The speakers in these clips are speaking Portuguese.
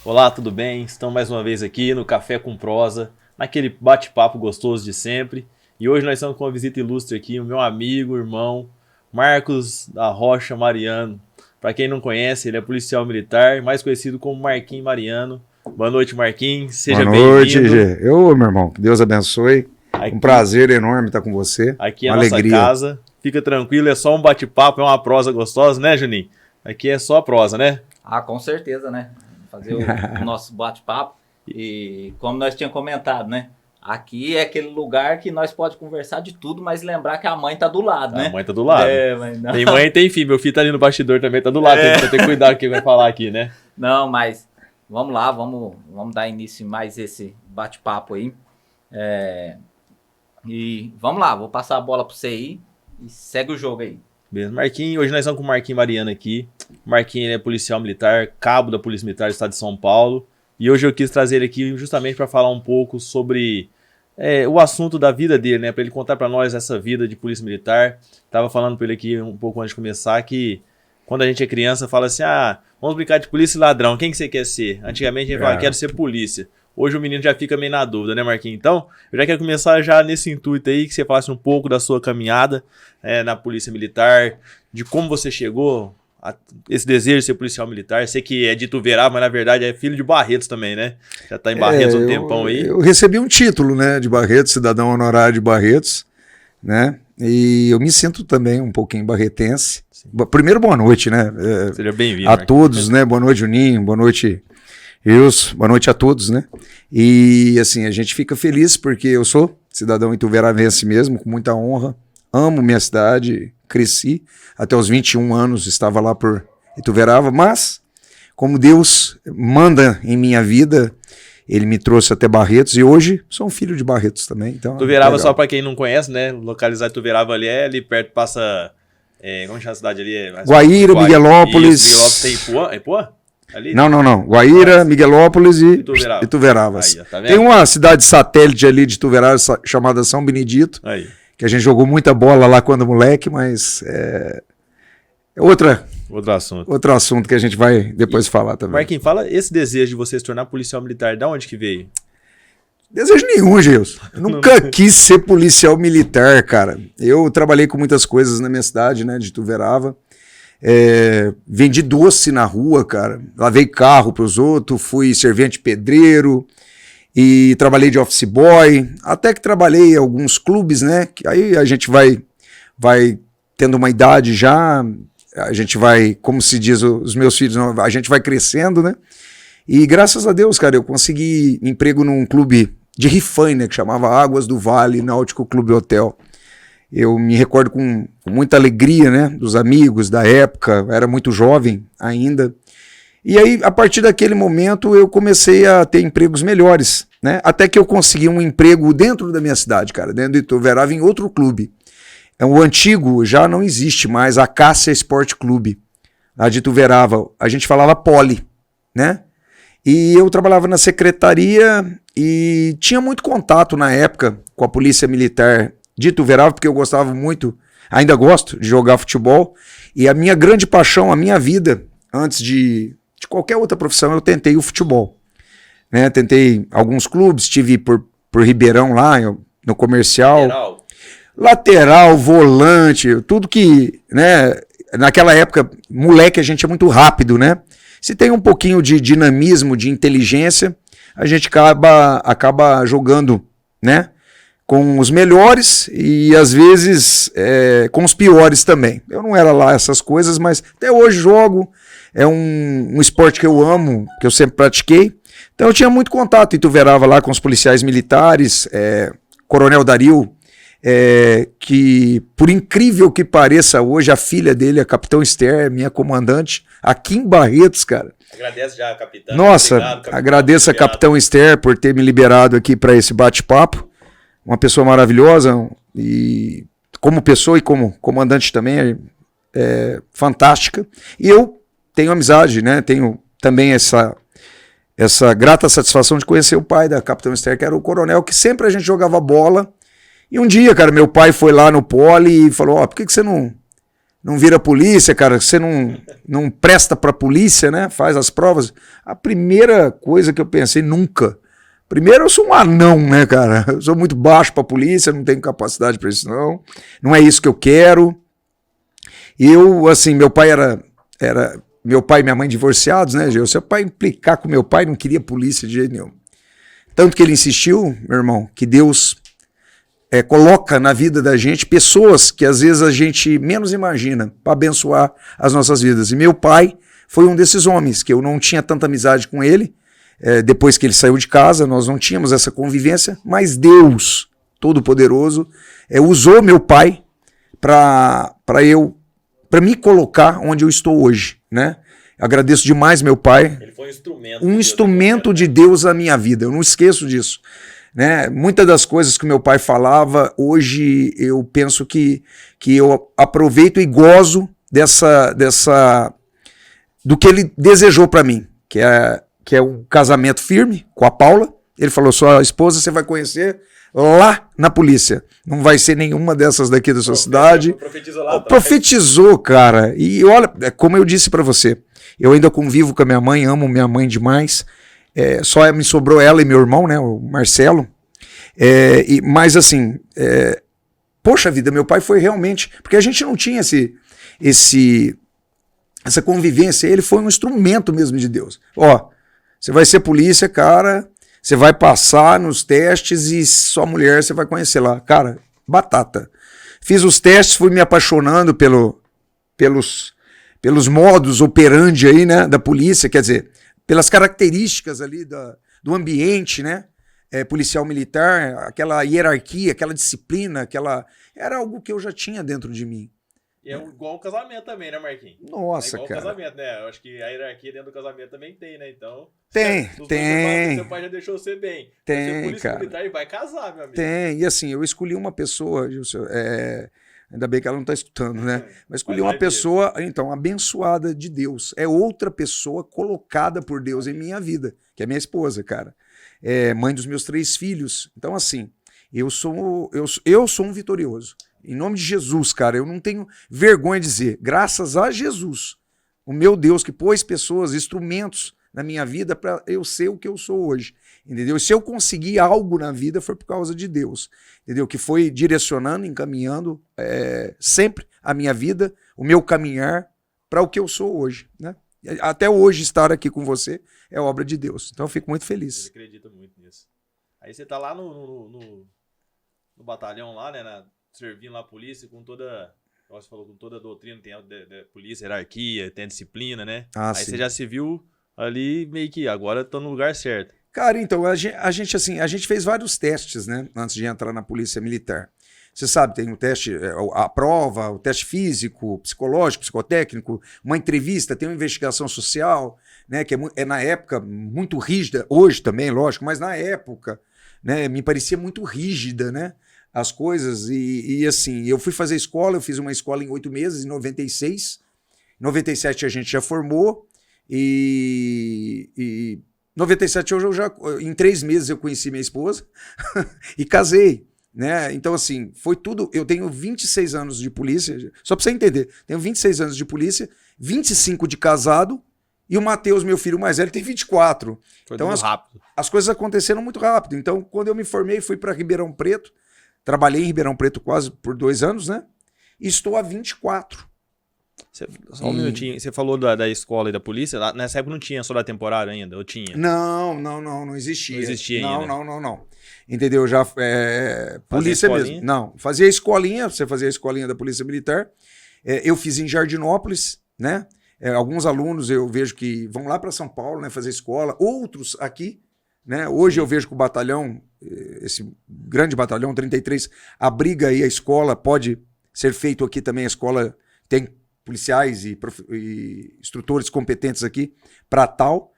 Olá, tudo bem? Estamos mais uma vez aqui no Café com Prosa, naquele bate-papo gostoso de sempre. E hoje nós estamos com uma visita ilustre aqui, o meu amigo, irmão, Marcos da Rocha Mariano. Para quem não conhece, ele é policial militar, mais conhecido como Marquinhos Mariano. Muito Boa noite, Marquinhos. Seja bem-vindo. Boa noite, Gê. Meu irmão, que Deus abençoe. Um prazer enorme estar com você. Aqui é a nossa casa. Fica tranquilo, é só um bate-papo, é uma prosa gostosa, né, Juninho? Aqui é só prosa, né? Ah, com certeza, né? Fazer o nosso bate-papo. E como nós tínhamos comentado, né? Aqui é aquele lugar que nós podemos conversar de tudo, mas lembrar que a mãe tá do lado, né? A mãe tá do lado. Mas não. Tem mãe e tem filho. Meu filho tá ali no bastidor também, tá do lado. Tem que ter cuidado com o que vai falar aqui, né? Não, mas vamos lá, vamos dar início em mais esse bate-papo aí. E vamos lá, vou passar a bola para você aí e segue o jogo aí. Beleza. Marquinhos, hoje nós estamos com o Marquinhos Mariano aqui. O Marquinhos ele é policial militar, cabo da Polícia Militar do Estado de São Paulo. E hoje eu quis trazer ele aqui justamente para falar um pouco sobre o assunto da vida dele, né? Para ele contar para nós essa vida de polícia militar. Tava falando para ele aqui um pouco antes de começar que quando a gente é criança fala assim, vamos brincar de polícia e ladrão, quem que você quer ser? Antigamente a gente falava, quero ser polícia. Hoje o menino já fica meio na dúvida, né, Marquinhos? Então, eu já quero começar já nesse intuito aí, que você falasse um pouco da sua caminhada na Polícia Militar, de como você chegou a esse desejo de ser policial militar. Sei que é de Ituverava, mas na verdade é filho de Barretos também, né? Já tá em Barretos há um tempão aí. Eu recebi um título, né, de Barretos, cidadão honorário de Barretos, né? E eu me sinto também um pouquinho barretense. Sim. Primeiro, boa noite, né? Seja bem-vindo, a todos, né? Boa noite, Juninho. Boa noite, Wilson. Boa noite a todos, né? E, assim, a gente fica feliz porque eu sou cidadão ituveravense mesmo, com muita honra. Amo minha cidade, cresci. Até os 21 anos estava lá por Ituverava, mas, como Deus manda em minha vida, Ele me trouxe até Barretos e hoje sou um filho de Barretos também. Então, Ituverava, só para quem não conhece, né? Localizado Ituverava ali perto passa... como chama a cidade ali? Guaíra, Miguelópolis. Isso, Miguelópolis tem Ipuã? Ali? Não. Guaíra, Miguelópolis e Ituveravas. Aí, tá tem uma cidade satélite ali de Ituverava chamada São Benedito, aí, que a gente jogou muita bola lá quando moleque, mas é outro assunto que a gente vai depois falar também. Marquinhos, fala esse desejo de você se tornar policial militar, de onde que veio? Desejo nenhum, Gilson. Eu nunca quis ser policial militar, cara. Eu trabalhei com muitas coisas na minha cidade, né, de Ituverava. Vendi doce na rua, cara. Lavei carro para os outros, fui servente pedreiro e trabalhei de office boy. Até que trabalhei em alguns clubes, né? Que aí a gente vai tendo uma idade já, a gente vai, como se diz os meus filhos, a gente vai crescendo, né? E graças a Deus, cara, eu consegui emprego num clube de Rifaina, que chamava Águas do Vale Náutico Clube Hotel. Eu me recordo com muita alegria, né, dos amigos da época, era muito jovem ainda. E aí, a partir daquele momento, eu comecei a ter empregos melhores, né, até que eu consegui um emprego dentro da minha cidade, cara, dentro de Ituverava, em outro clube. O antigo já não existe mais, a Cássia Esporte Clube, lá de Ituverava. A gente falava poli, né? E eu trabalhava na secretaria e tinha muito contato na época com a Polícia Militar de Ituverava, porque eu gostava muito, ainda gosto de jogar futebol, e a minha grande paixão, a minha vida, antes de qualquer outra profissão, eu tentei o futebol, né? Tentei alguns clubes, estive por Ribeirão lá, no comercial, lateral, volante, tudo que, né, naquela época, moleque, a gente é muito rápido, né? Se tem um pouquinho de dinamismo, de inteligência, a gente acaba jogando, né, com os melhores e às vezes com os piores também. Eu não era lá essas coisas, mas até hoje jogo, é um esporte que eu amo, que eu sempre pratiquei. Então eu tinha muito contato, Ituverava lá com os policiais militares, Coronel Dario, que por incrível que pareça hoje, a filha dele, a Capitão Esther, minha comandante, aqui em Barretos, cara. Agradece já, capitão. Nossa, obrigado, capitão. Agradeço a Capitão Esther por ter me liberado aqui para esse bate-papo. Uma pessoa maravilhosa e como pessoa e como comandante também fantástica. E eu tenho amizade, né? Tenho também essa grata satisfação de conhecer o pai da Capitão Esther, que era o coronel, que sempre a gente jogava bola E um dia, cara, meu pai foi lá no poli e falou, ó, por que você não vira polícia, cara? Você não presta pra polícia, né? Faz as provas. A primeira coisa que eu pensei, nunca. Primeiro, eu sou um anão, né, cara? Eu sou muito baixo pra polícia, não tenho capacidade pra isso, não. Não é isso que eu quero. Eu, assim, meu pai era meu pai e minha mãe divorciados, né, Gil? Se meu pai implicar com meu pai, não queria polícia de jeito nenhum. Tanto que ele insistiu, meu irmão, que Deus coloca na vida da gente pessoas que às vezes a gente menos imagina para abençoar as nossas vidas. E meu pai foi um desses homens, que eu não tinha tanta amizade com ele. Depois que ele saiu de casa, nós não tínhamos essa convivência, mas Deus Todo-Poderoso usou meu pai para me colocar onde eu estou hoje, né? Agradeço demais meu pai. Ele foi um instrumento de Deus na minha vida, eu não esqueço disso. Né? Muitas das coisas que meu pai falava, hoje eu penso que eu aproveito e gozo do que ele desejou para mim, que é um casamento firme com a Paula. Ele falou, sua esposa você vai conhecer lá na polícia, não vai ser nenhuma dessas daqui da sua cidade. Profetizou, cara. E olha, como eu disse para você, eu ainda convivo com a minha mãe, amo minha mãe demais. Só me sobrou ela e meu irmão, né, o Marcelo. Mas assim, poxa vida, meu pai foi realmente, porque a gente não tinha essa convivência. Ele foi um instrumento mesmo de Deus. Ó, você vai ser polícia, cara, você vai passar nos testes e sua mulher você vai conhecer lá. Cara, batata. Fiz os testes, fui me apaixonando pelos modos operandi aí, né, da polícia, quer dizer, pelas características ali do ambiente, né, policial militar, aquela hierarquia, aquela disciplina, era algo que eu já tinha dentro de mim. E é igual o casamento também, né, Marquinhos? Nossa, igual cara. O casamento, né? Eu acho que a hierarquia dentro do casamento também tem, né? Então. Tem. Seu pai já deixou você bem. Tem, polícia cara. militar e vai casar, meu amigo. Tem. E assim, eu escolhi uma pessoa, Gilson, ainda bem que ela não está escutando, né? Mas escolhi uma pessoa, então, abençoada de Deus. É outra pessoa colocada por Deus em minha vida, que é minha esposa, cara. Mãe dos meus 3 filhos. Então, assim, eu sou um vitorioso. Em nome de Jesus, cara, eu não tenho vergonha de dizer, graças a Jesus, o meu Deus que pôs pessoas, instrumentos na minha vida para eu ser o que eu sou hoje, entendeu? E se eu conseguir algo na vida foi por causa de Deus, entendeu? Que foi direcionando, encaminhando sempre a minha vida, o meu caminhar para o que eu sou hoje, né? Até hoje estar aqui com você é obra de Deus, então eu fico muito feliz. Eu acredito muito nisso. Aí você tá lá no batalhão lá, né, servindo lá a polícia com toda, como você falou, com toda a doutrina, tem a polícia, hierarquia, tem a disciplina, né? Aí sim. Você já se viu ali meio que agora tô no lugar certo. Cara, então, a gente fez vários testes, né, antes de entrar na polícia militar. Você sabe, tem um teste, a prova, o teste físico, psicológico, psicotécnico, uma entrevista, tem uma investigação social, né, que na época muito rígida, hoje também, lógico, mas na época, né, me parecia muito rígida, né, as coisas, e assim, eu fui fazer escola, eu fiz uma escola em 8 meses, em 96, em 97 a gente já formou, e 97 em 3 meses eu conheci minha esposa e casei, né, então assim, foi tudo, eu tenho 26 anos de polícia, só pra você entender, tenho 26 anos de polícia, 25 de casado, e o Matheus, meu filho mais velho, tem 24. Foi então rápido. As coisas aconteceram muito rápido, então quando eu me formei, fui para Ribeirão Preto. Trabalhei em Ribeirão Preto quase por 2 anos, né? E estou há 24. Só um minutinho. Você falou da escola e da polícia. Lá, nessa época não tinha soldado temporário ainda? Ou tinha? Não existia. Não existia ainda. Não. Entendeu? Já polícia mesmo. Não, fazia escolinha, você fazia a escolinha da Polícia Militar. Eu fiz em Jardinópolis, né? Alguns alunos eu vejo que vão lá para São Paulo, né, fazer escola, outros aqui, né? Hoje eu vejo que o batalhão, esse grande batalhão 33, abriga aí a escola, pode ser feito aqui também a escola, tem policiais e instrutores competentes aqui para tal,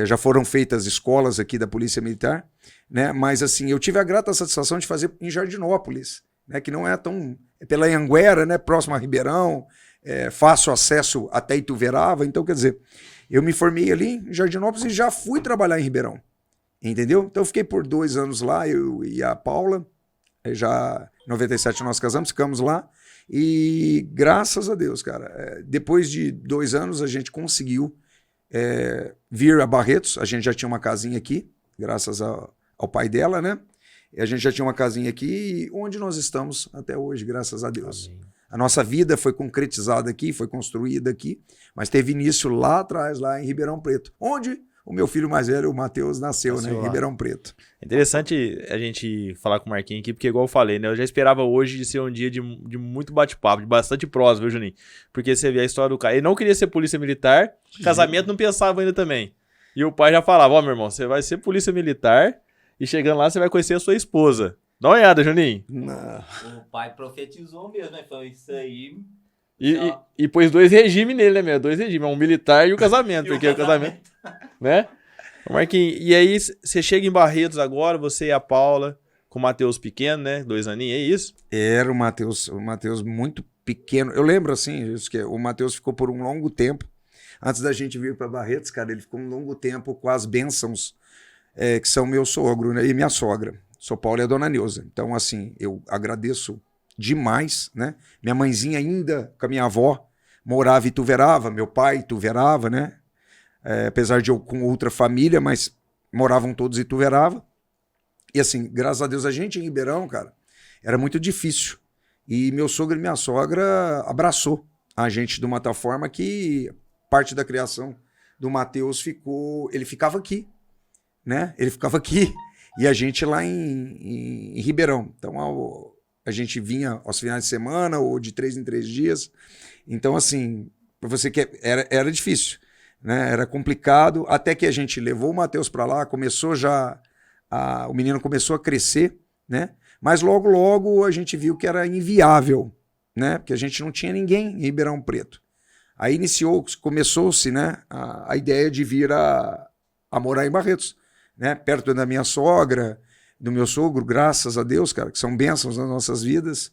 já foram feitas escolas aqui da Polícia Militar, né? Mas assim, eu tive a grata satisfação de fazer em Jardinópolis, né? Que não é tão, pela Anhanguera, né? Próximo a Ribeirão, fácil acesso até Ituverava, então quer dizer, eu me formei ali em Jardinópolis e já fui trabalhar em Ribeirão. Entendeu? Então eu fiquei por 2 anos lá, eu e a Paula, Já em 97 nós casamos, ficamos lá. E graças a Deus, cara, depois de 2 anos a gente conseguiu vir a Barretos. A gente já tinha uma casinha aqui, graças ao pai dela, né? E a gente já tinha uma casinha aqui, onde nós estamos até hoje, graças a Deus. Amém. A nossa vida foi concretizada aqui, foi construída aqui, mas teve início lá atrás, lá em Ribeirão Preto, onde o meu filho mais velho, o Matheus, nasceu, né? Em Ribeirão Preto. É interessante a gente falar com o Marquinhos aqui, porque igual eu falei, né? Eu já esperava hoje de ser um dia de muito bate-papo, de bastante prosa, viu, Juninho? Porque você vê a história do cara. Ele não queria ser polícia militar, casamento não pensava ainda também. E o pai já falava, meu irmão, você vai ser polícia militar e chegando lá você vai conhecer a sua esposa. Dá uma olhada, Juninho. Não. O pai profetizou mesmo, né? Falou isso aí. E pôs 2 regimes nele, né, meu? 2 regimes, um militar e o casamento. Porque o casamento, né? Marquinhos, e aí você chega em Barretos agora, você e a Paula, com o Matheus pequeno, né? 2 aninhos, é isso? Era o Matheus muito pequeno. Eu lembro, assim, isso que o Matheus ficou por um longo tempo. Antes da gente vir para Barretos, cara, ele ficou um longo tempo com as bênçãos que são meu sogro, né, e minha sogra. Sou Paulo e a dona Neuza. Então, assim, eu agradeço demais, né? Minha mãezinha ainda, com a minha avó, morava em Ituverava, meu pai Ituverava, né? Apesar de eu com outra família, mas moravam todos em Ituverava. E assim, graças a Deus, a gente em Ribeirão, cara, era muito difícil. E meu sogro e minha sogra abraçou a gente de uma tal forma que parte da criação do Matheus ele ficava aqui, né? Ele ficava aqui e a gente lá em Ribeirão. Então a gente vinha aos finais de semana ou de 3 em 3 dias. Então assim, para você que era difícil, né? Era complicado, até que a gente levou o Matheus para lá, começou já o menino começou a crescer, né? Mas logo a gente viu que era inviável, né? Porque a gente não tinha ninguém em Ribeirão Preto. Aí começou-se, né, a ideia de vir a morar em Barretos, né? Perto da minha sogra, do meu sogro, graças a Deus, cara, que são bênçãos nas nossas vidas,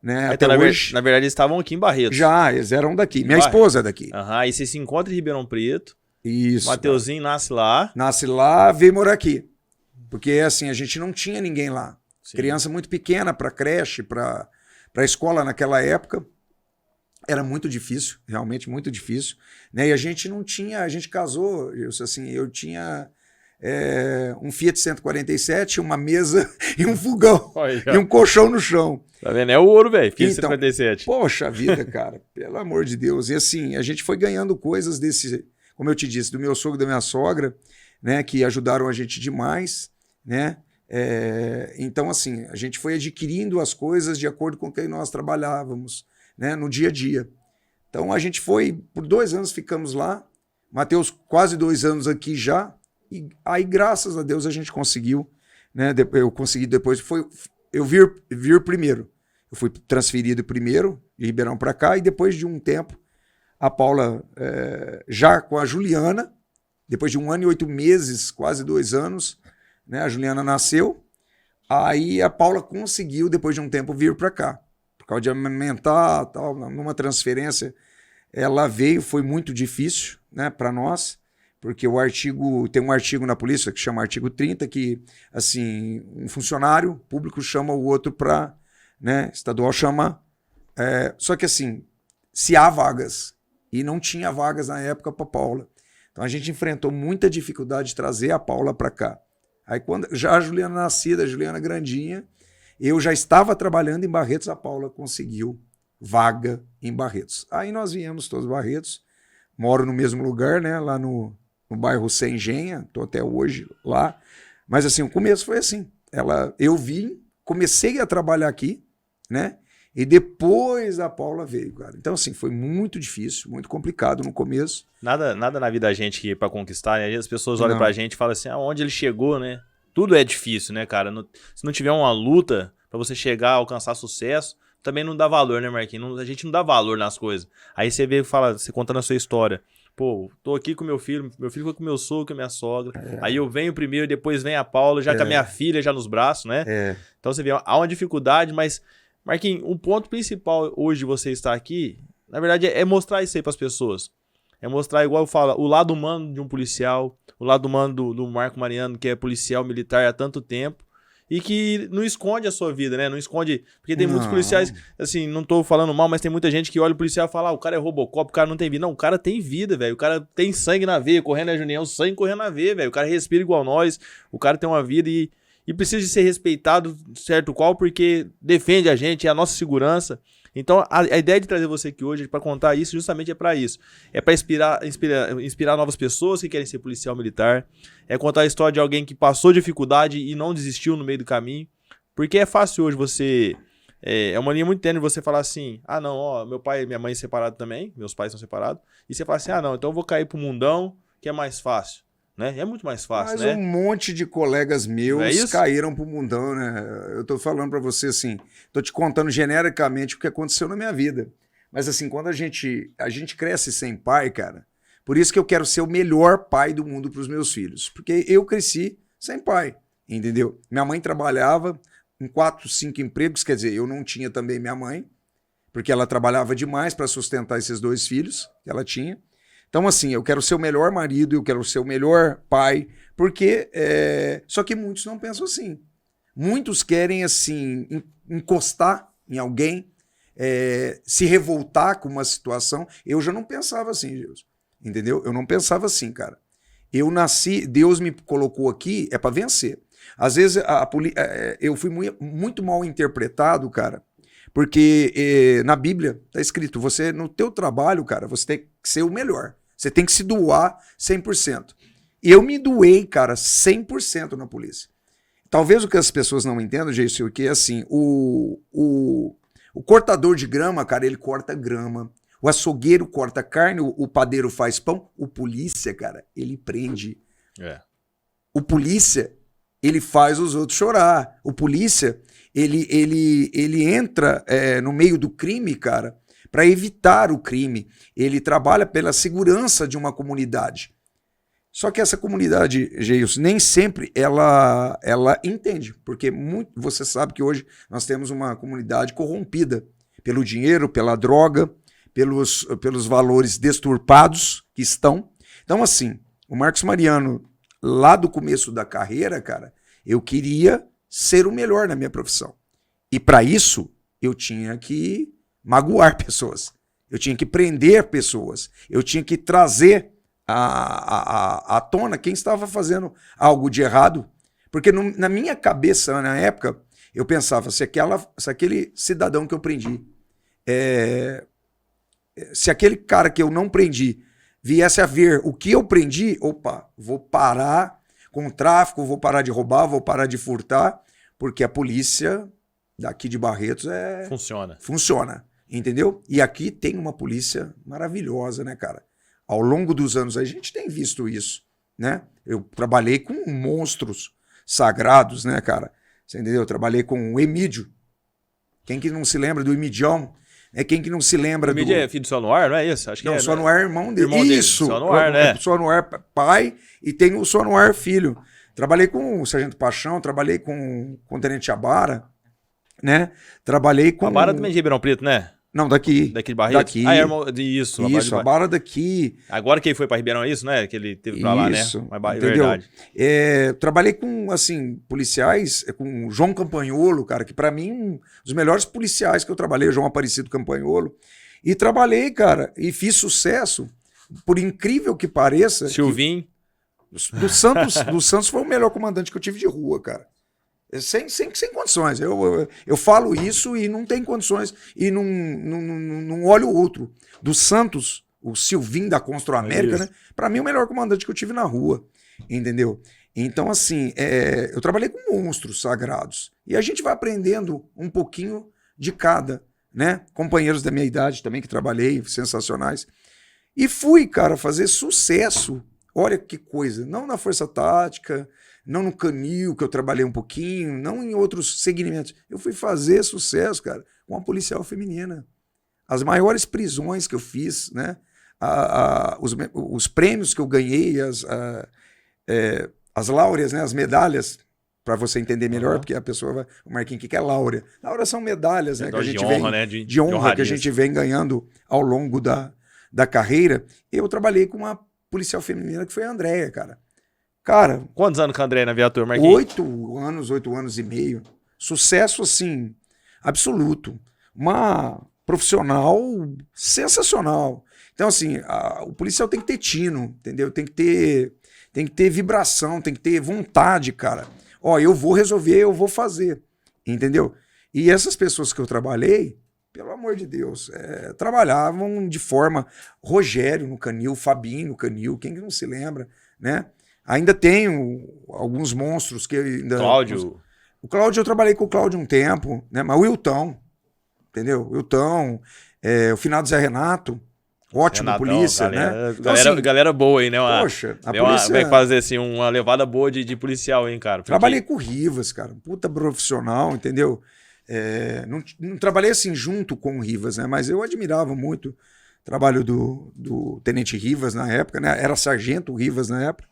né? Então, até hoje, na verdade, eles estavam aqui em Barretos. Já, eles eram daqui. Minha esposa é daqui. Aí você se encontra em Ribeirão Preto. Isso. Mateuzinho nasce lá. Nasce lá, veio morar aqui. Porque, assim, a gente não tinha ninguém lá. Sim. Criança muito pequena para creche, para escola naquela época. Era muito difícil, realmente muito difícil. Né? E a gente não tinha, a gente casou, eu tinha um Fiat 147, uma mesa e um fogão. E um colchão no chão. Tá vendo? É o ouro, velho, Fiat então, 147. Poxa vida, cara, pelo amor de Deus. E assim, a gente foi ganhando coisas desse, como eu te disse, do meu sogro e da minha sogra, né, que ajudaram a gente demais, né? Então, assim, a gente foi adquirindo as coisas de acordo com quem nós trabalhávamos, né, no dia a dia. Então, a gente foi, por 2 anos ficamos lá, Matheus quase 2 anos aqui já, e aí, graças a Deus, a gente conseguiu, né? Eu consegui depois, eu vir primeiro. Eu fui transferido primeiro, de Ribeirão para cá, e depois de um tempo, a Paula, já com a Juliana, depois de 1 ano e 8 meses, quase 2 anos, né, a Juliana nasceu, aí a Paula conseguiu, depois de um tempo, vir para cá. Por causa de amamentar, tal, numa transferência, ela veio, foi muito difícil, né, para nós, porque tem um artigo na polícia que chama artigo 30, que assim, um funcionário público chama o outro para, né, estadual chama, só que assim, se há vagas, e não tinha vagas na época para Paula. Então a gente enfrentou muita dificuldade de trazer a Paula para cá. Aí quando já a Juliana nascida, a Juliana grandinha, eu já estava trabalhando em Barretos, a Paula conseguiu vaga em Barretos. Aí nós viemos todos Barretos, moro no mesmo lugar, né, lá no bairro Sem Engenha, estou até hoje lá. Mas assim, o começo foi assim. Eu vim, comecei a trabalhar aqui, né? E depois a Paula veio, cara. Então, assim, foi muito difícil, muito complicado no começo. Nada na vida da gente que para conquistar, né? As pessoas olham pra gente e falam assim, aonde ele chegou, né? Tudo é difícil, né, cara? Se não tiver uma luta pra você chegar, alcançar sucesso, também não dá valor, né, Marquinhos? A gente não dá valor nas coisas. Aí você vê e fala, você contando a sua história. Pô, tô aqui com meu filho foi com meu sogro, com a minha sogra. Aí eu venho primeiro, depois vem a Paula, já com a minha filha já nos braços, né? Então você vê, há uma dificuldade, mas, Marquinhos, o ponto principal hoje de você estar aqui, na verdade, é mostrar isso aí pras pessoas. É mostrar, igual eu falo, o lado humano de um policial, o lado humano do Marco Mariano, que é policial militar há tanto tempo, e que não esconde a sua vida, né? Não esconde. Porque tem muitos Não. policiais, assim, não tô falando mal, mas tem muita gente que olha o policial e fala: o cara é Robocop, o cara não tem vida. Não, o cara tem vida, velho. O cara tem sangue na veia, correndo na Junião, sangue correndo na veia, velho. O cara respira igual nós, o cara tem uma vida e precisa de ser respeitado, certo qual, porque defende a gente, é a nossa segurança. Então, a ideia de trazer você aqui hoje para contar isso, justamente é para isso. É para inspirar novas pessoas que querem ser policial militar. É contar a história de alguém que passou dificuldade e não desistiu no meio do caminho. Porque é fácil hoje você... É uma linha muito tênue você falar assim, ah não, ó, meu pai e minha mãe separados também, meus pais são separados. E você fala assim, ah não, então eu vou cair pro mundão, que é mais fácil. Né? É muito mais fácil, Mas né? um monte de colegas meus Não é isso? caíram pro mundão, né? Eu tô falando pra você assim, tô te contando genericamente o que aconteceu na minha vida. Mas assim, quando a gente cresce sem pai, cara, por isso que eu quero ser o melhor pai do mundo pros meus filhos. Porque eu cresci sem pai, entendeu? Minha mãe trabalhava em 4, 5 empregos, quer dizer, eu não tinha também minha mãe, porque ela trabalhava demais para sustentar esses 2 filhos que ela tinha. Então, assim, eu quero ser o melhor marido, eu quero ser o melhor pai, porque... Só que muitos não pensam assim. Muitos querem, assim, encostar em alguém, se revoltar com uma situação. Eu já não pensava assim, Deus. Entendeu? Eu não pensava assim, cara. Eu nasci, Deus me colocou aqui, é para vencer. Às vezes, eu fui muito mal interpretado, cara, porque na Bíblia tá escrito, você, no teu trabalho, cara, você tem que ser o melhor. Você tem que se doar 100%. E eu me doei, cara, 100% na polícia. Talvez o que as pessoas não entendam, Geiso, que é assim, o cortador de grama, cara, ele corta grama. O açougueiro corta carne, o padeiro faz pão. O polícia, cara, ele prende. O polícia, ele faz os outros chorar. O polícia, ele entra no meio do crime, cara, para evitar o crime. Ele trabalha pela segurança de uma comunidade. Só que essa comunidade, Geilson, nem sempre ela entende, porque você sabe que hoje nós temos uma comunidade corrompida pelo dinheiro, pela droga, pelos valores desturpados que estão. Então, assim, o Marcos Mariano, lá do começo da carreira, cara, eu queria ser o melhor na minha profissão. E para isso, eu tinha que magoar pessoas. Eu tinha que prender pessoas. Eu tinha que trazer à tona quem estava fazendo algo de errado. Porque na minha cabeça, na época, eu pensava, se aquele cidadão que eu prendi, se aquele cara que eu não prendi viesse a ver o que eu prendi, opa, vou parar com o tráfico, vou parar de roubar, vou parar de furtar, porque a polícia daqui de Barretos funciona, entendeu? E aqui tem uma polícia maravilhosa, né, cara? Ao longo dos anos a gente tem visto isso, né? Eu trabalhei com monstros sagrados, né, cara? Você entendeu? Eu trabalhei com o Emídio. Quem que não se lembra do Emidião? Quem que não se lembra do... O Emídio é filho do Sonoar, não é isso? Acho que não, Sonoar é irmão dele. Irmão isso! Dele. Sonoar, né? Sonoar pai e tem o Sonoar filho. Trabalhei com o Sargento Paixão, trabalhei com o Tenente Abara, né? Trabalhei com... Abara também de Ribeirão Preto, né? Não, daqui. Daqui de Barretos? Daqui. Ah, irmão, isso. Isso, Abara daqui. Agora que ele foi para Ribeirão, é isso, né? Que ele teve para lá, né? Mas, verdade. Trabalhei com, assim, policiais, com o João Campanholo, cara, que para mim, um dos melhores policiais que eu trabalhei, o João Aparecido Campanholo. E trabalhei, cara, e fiz sucesso, por incrível que pareça. Silvinho. Do Santos foi o melhor comandante que eu tive de rua, cara. Sem condições. Eu falo isso e não tem condições e não olho o outro. Do Santos, o Silvinho da Constru América, né? Pra mim, o melhor comandante que eu tive na rua. Entendeu? Então, assim, eu trabalhei com monstros sagrados. E a gente vai aprendendo um pouquinho de cada, né? Companheiros da minha idade também que trabalhei, sensacionais. E fui, cara, fazer sucesso. Olha que coisa. Não na Força Tática, não no Canil, que eu trabalhei um pouquinho, não em outros segmentos. Eu fui fazer sucesso, cara, com a policial feminina. As maiores prisões que eu fiz, né? Os prêmios que eu ganhei, as láureas, né? As medalhas, para você entender melhor, porque a pessoa vai... O Marquinhos, o que é láurea? Láurea são medalhas, né? Que a gente de honra, vem, né? De honra que a gente vem ganhando ao longo da carreira. Eu trabalhei com uma policial feminina que foi a Andréia, cara. Cara, Quantos anos que o André é na viatura, Marquinhos? 8 anos e meio. Sucesso, assim, absoluto. Uma profissional sensacional. Então, assim, o policial tem que ter tino, entendeu? Tem que ter vibração, tem que ter vontade, cara. Ó, eu vou resolver, eu vou fazer, entendeu? E essas pessoas que eu trabalhei, pelo amor de Deus, trabalhavam de forma... Rogério no Canil, Fabinho no Canil, quem que não se lembra, né? Ainda tenho alguns monstros que ainda... Cláudio. O Cláudio, eu trabalhei com o Cláudio um tempo, né? Mas o Wilton, entendeu? O Wilton, o finado Zé Renato, ótimo Renatão, polícia, galera, né? Então, assim, galera boa aí, né? poxa, a polícia... Como é que fazer assim, uma levada boa de policial, hein, cara? Porque... Trabalhei com o Rivas, cara, puta profissional, entendeu? Não trabalhei assim junto com o Rivas, né? Mas eu admirava muito o trabalho do Tenente Rivas na época, né? Era Sargento Rivas na época.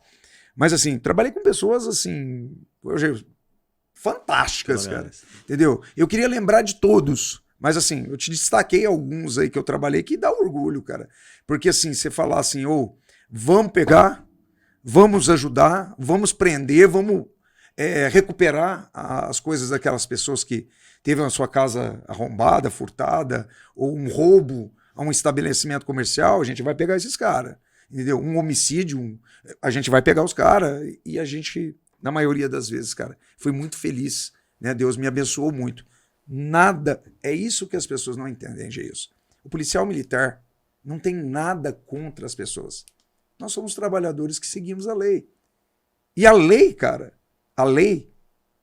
Mas assim, trabalhei com pessoas assim, hoje, fantásticas, cara, entendeu? Eu queria lembrar de todos, mas assim, eu te destaquei alguns aí que eu trabalhei que dá orgulho, cara. Porque assim, você falar assim, vamos pegar, vamos ajudar, vamos prender, vamos recuperar as coisas daquelas pessoas que teve a sua casa arrombada, furtada, ou um roubo a um estabelecimento comercial, a gente vai pegar esses caras. Entendeu? Um homicídio, a gente vai pegar os caras e a gente, na maioria das vezes, cara, fui muito feliz, né? Deus me abençoou muito. Nada, é isso que as pessoas não entendem, Geilson. O policial militar não tem nada contra as pessoas. Nós somos trabalhadores que seguimos a lei. E a lei, cara,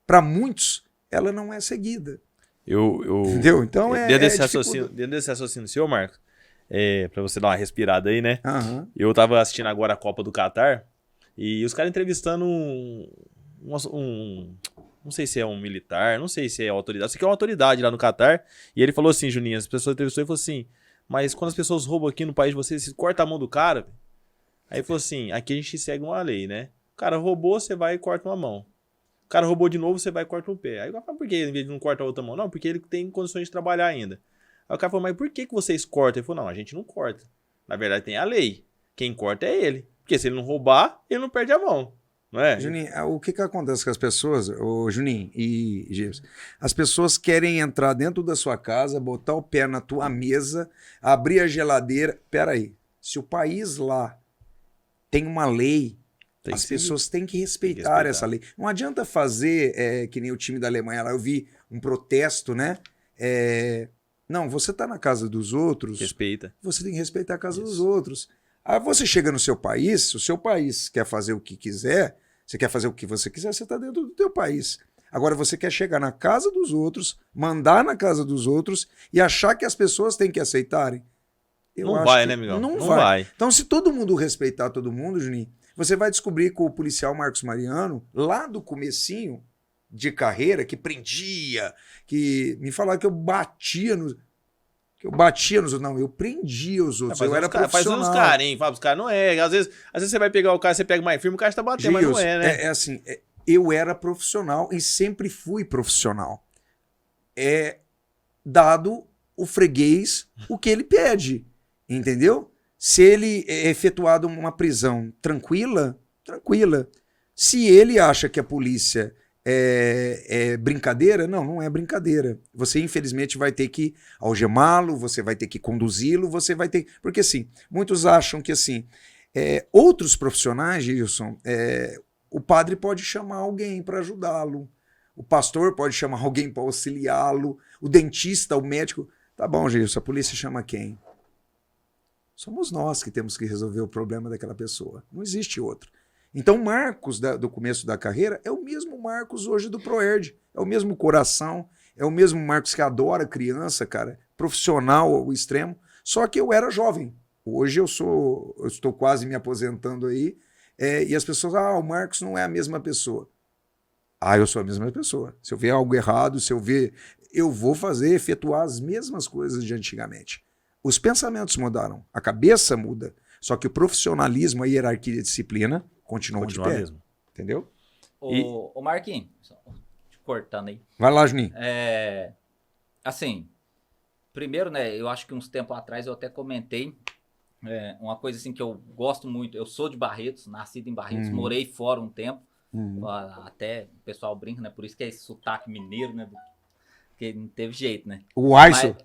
para muitos, ela não é seguida. Entendeu? Então dentro desse raciocínio seu, Marcos, pra você dar uma respirada aí, né? Uhum. Eu tava assistindo agora a Copa do Catar e os caras entrevistando não sei se é um militar, não sei se é autoridade, sei que é uma autoridade lá no Catar, e ele falou assim, Juninho, as pessoas entrevistou e falou assim, mas quando as pessoas roubam aqui no país de vocês, você corta a mão do cara? Aí ele falou assim, aqui a gente segue uma lei, né? O cara roubou, você vai e corta uma mão. O cara roubou de novo, você vai e corta um pé. Aí o cara fala, por que em vez de não cortar a outra mão? Não, porque ele tem condições de trabalhar ainda. Aí o cara falou, mas por que vocês cortam? Ele falou, não, a gente não corta. Na verdade tem a lei. Quem corta é ele. Porque se ele não roubar, ele não perde a mão. Não é? Juninho, o que acontece com as pessoas, Juninho e Gilson? As pessoas querem entrar dentro da sua casa, botar o pé na tua mesa, abrir a geladeira. Peraí, se o país lá tem uma lei, as pessoas têm que respeitar essa lei. Não adianta fazer que nem o time da Alemanha lá. Eu vi um protesto, né? Não, você tá na casa dos outros. Respeita. Você tem que respeitar a casa dos outros. Aí você chega no seu país, se o seu país quer fazer o que quiser, você quer fazer o que você quiser, você tá dentro do teu país. Agora você quer chegar na casa dos outros, mandar na casa dos outros e achar que as pessoas têm que aceitarem. Não vai, né, amigão? Não vai. Então, se todo mundo respeitar todo mundo, Juninho, você vai descobrir que o policial Marcos Mariano, lá do comecinho de carreira, que prendia, que me falaram que eu batia nos... Não, eu prendia os outros, eu era profissional. Faz uns caras, hein? Fala, os caras não é. Às vezes você vai pegar o cara, você pega mais firme, o cara está batendo, mas não é, né? Assim, eu era profissional e sempre fui profissional. Dado o freguês o que ele pede, entendeu? Se ele é efetuado uma prisão tranquila. Se ele acha que a polícia é brincadeira, não é brincadeira. Você, infelizmente, vai ter que algemá-lo, você vai ter que conduzi-lo, você vai ter... Porque, assim, muitos acham que, assim, outros profissionais, Gilson, o padre pode chamar alguém para ajudá-lo, o pastor pode chamar alguém para auxiliá-lo, o dentista, o médico... Tá bom, Gilson, a polícia chama quem? Somos nós que temos que resolver o problema daquela pessoa. Não existe outro. Então, Marcos, do começo da carreira, é o mesmo Marcos hoje do Proerd. É o mesmo coração, é o mesmo Marcos que adora criança, cara, profissional ao extremo. Só que eu era jovem. Hoje eu estou quase me aposentando aí, e as pessoas, o Marcos não é a mesma pessoa. Eu sou a mesma pessoa. Se eu ver algo errado, eu vou efetuar as mesmas coisas de antigamente. Os pensamentos mudaram, a cabeça muda, só que o profissionalismo, a hierarquia e a disciplina continuam de pé. Mesmo. Entendeu? Ô Marquinhos, te cortando aí. Vai lá, Juninho. Assim, primeiro, né, eu acho que uns tempos atrás eu até comentei uma coisa assim que eu gosto muito, eu sou de Barretos, nascido em Barretos, morei fora um tempo, até o pessoal brinca, né? Por isso que é esse sotaque mineiro, né? Porque não teve jeito, né? O Aiso.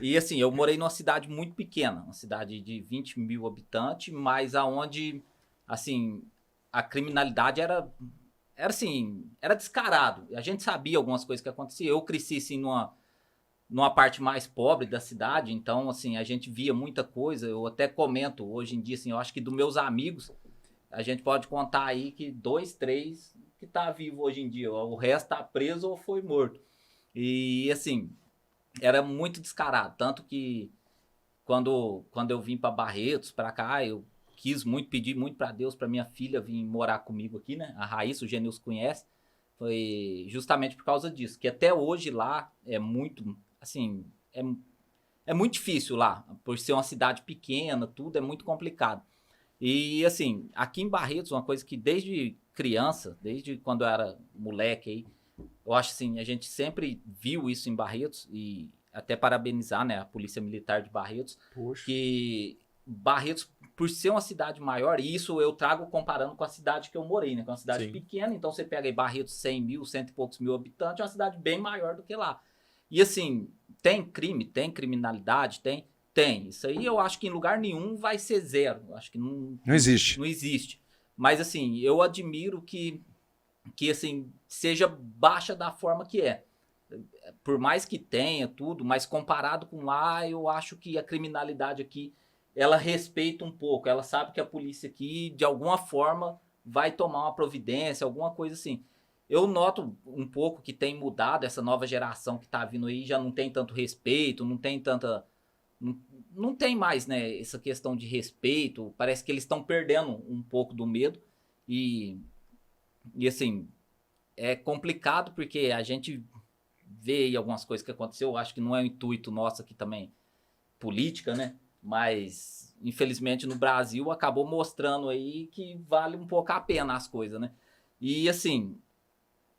E assim, eu morei numa cidade muito pequena, uma cidade de 20 mil habitantes, mas aonde, assim, a criminalidade era assim, era descarado. A gente sabia algumas coisas que aconteciam. Eu cresci, assim, numa parte mais pobre da cidade, então, assim, a gente via muita coisa. Eu até comento hoje em dia, assim, eu acho que dos meus amigos, a gente pode contar aí que 2, 3 que tá vivo hoje em dia. O resto tá preso ou foi morto. E, assim, era muito descarado. Tanto que quando eu vim para Barretos, para cá, eu quis muito, pedi muito para Deus, para minha filha vir morar comigo aqui, né? A Raíssa, o Genilson conhece. Foi justamente por causa disso. Que até hoje lá é muito, assim, é muito difícil lá. Por ser uma cidade pequena, tudo é muito complicado. E, assim, aqui em Barretos, uma coisa que desde criança, desde quando eu era moleque aí, eu acho assim, a gente sempre viu isso em Barretos e até parabenizar, né, a Polícia Militar de Barretos, Poxa. que Barretos, por ser uma cidade maior, e isso eu trago comparando com a cidade que eu morei, né, que é uma cidade pequena, então você pega aí Barretos 100 mil, cento e poucos mil habitantes, é uma cidade bem maior do que lá. E assim, tem crime, tem criminalidade, tem. Isso aí eu acho que em lugar nenhum vai ser zero, eu acho que não existe. Não existe. Mas assim, eu admiro que assim, seja baixa da forma que é. Por mais que tenha tudo, mas comparado com lá, eu acho que a criminalidade aqui, ela respeita um pouco. Ela sabe que a polícia aqui, de alguma forma, vai tomar uma providência, alguma coisa assim. Eu noto um pouco que tem mudado, essa nova geração que tá vindo aí já não tem tanto respeito, não tem tanta... Não tem mais, né, essa questão de respeito. Parece que eles estão perdendo um pouco do medo. E assim, é complicado porque a gente vê aí algumas coisas que aconteceu. Eu acho que não é o intuito nosso aqui também, política, né? Mas, infelizmente, no Brasil acabou mostrando aí que vale um pouco a pena as coisas, né? E, assim,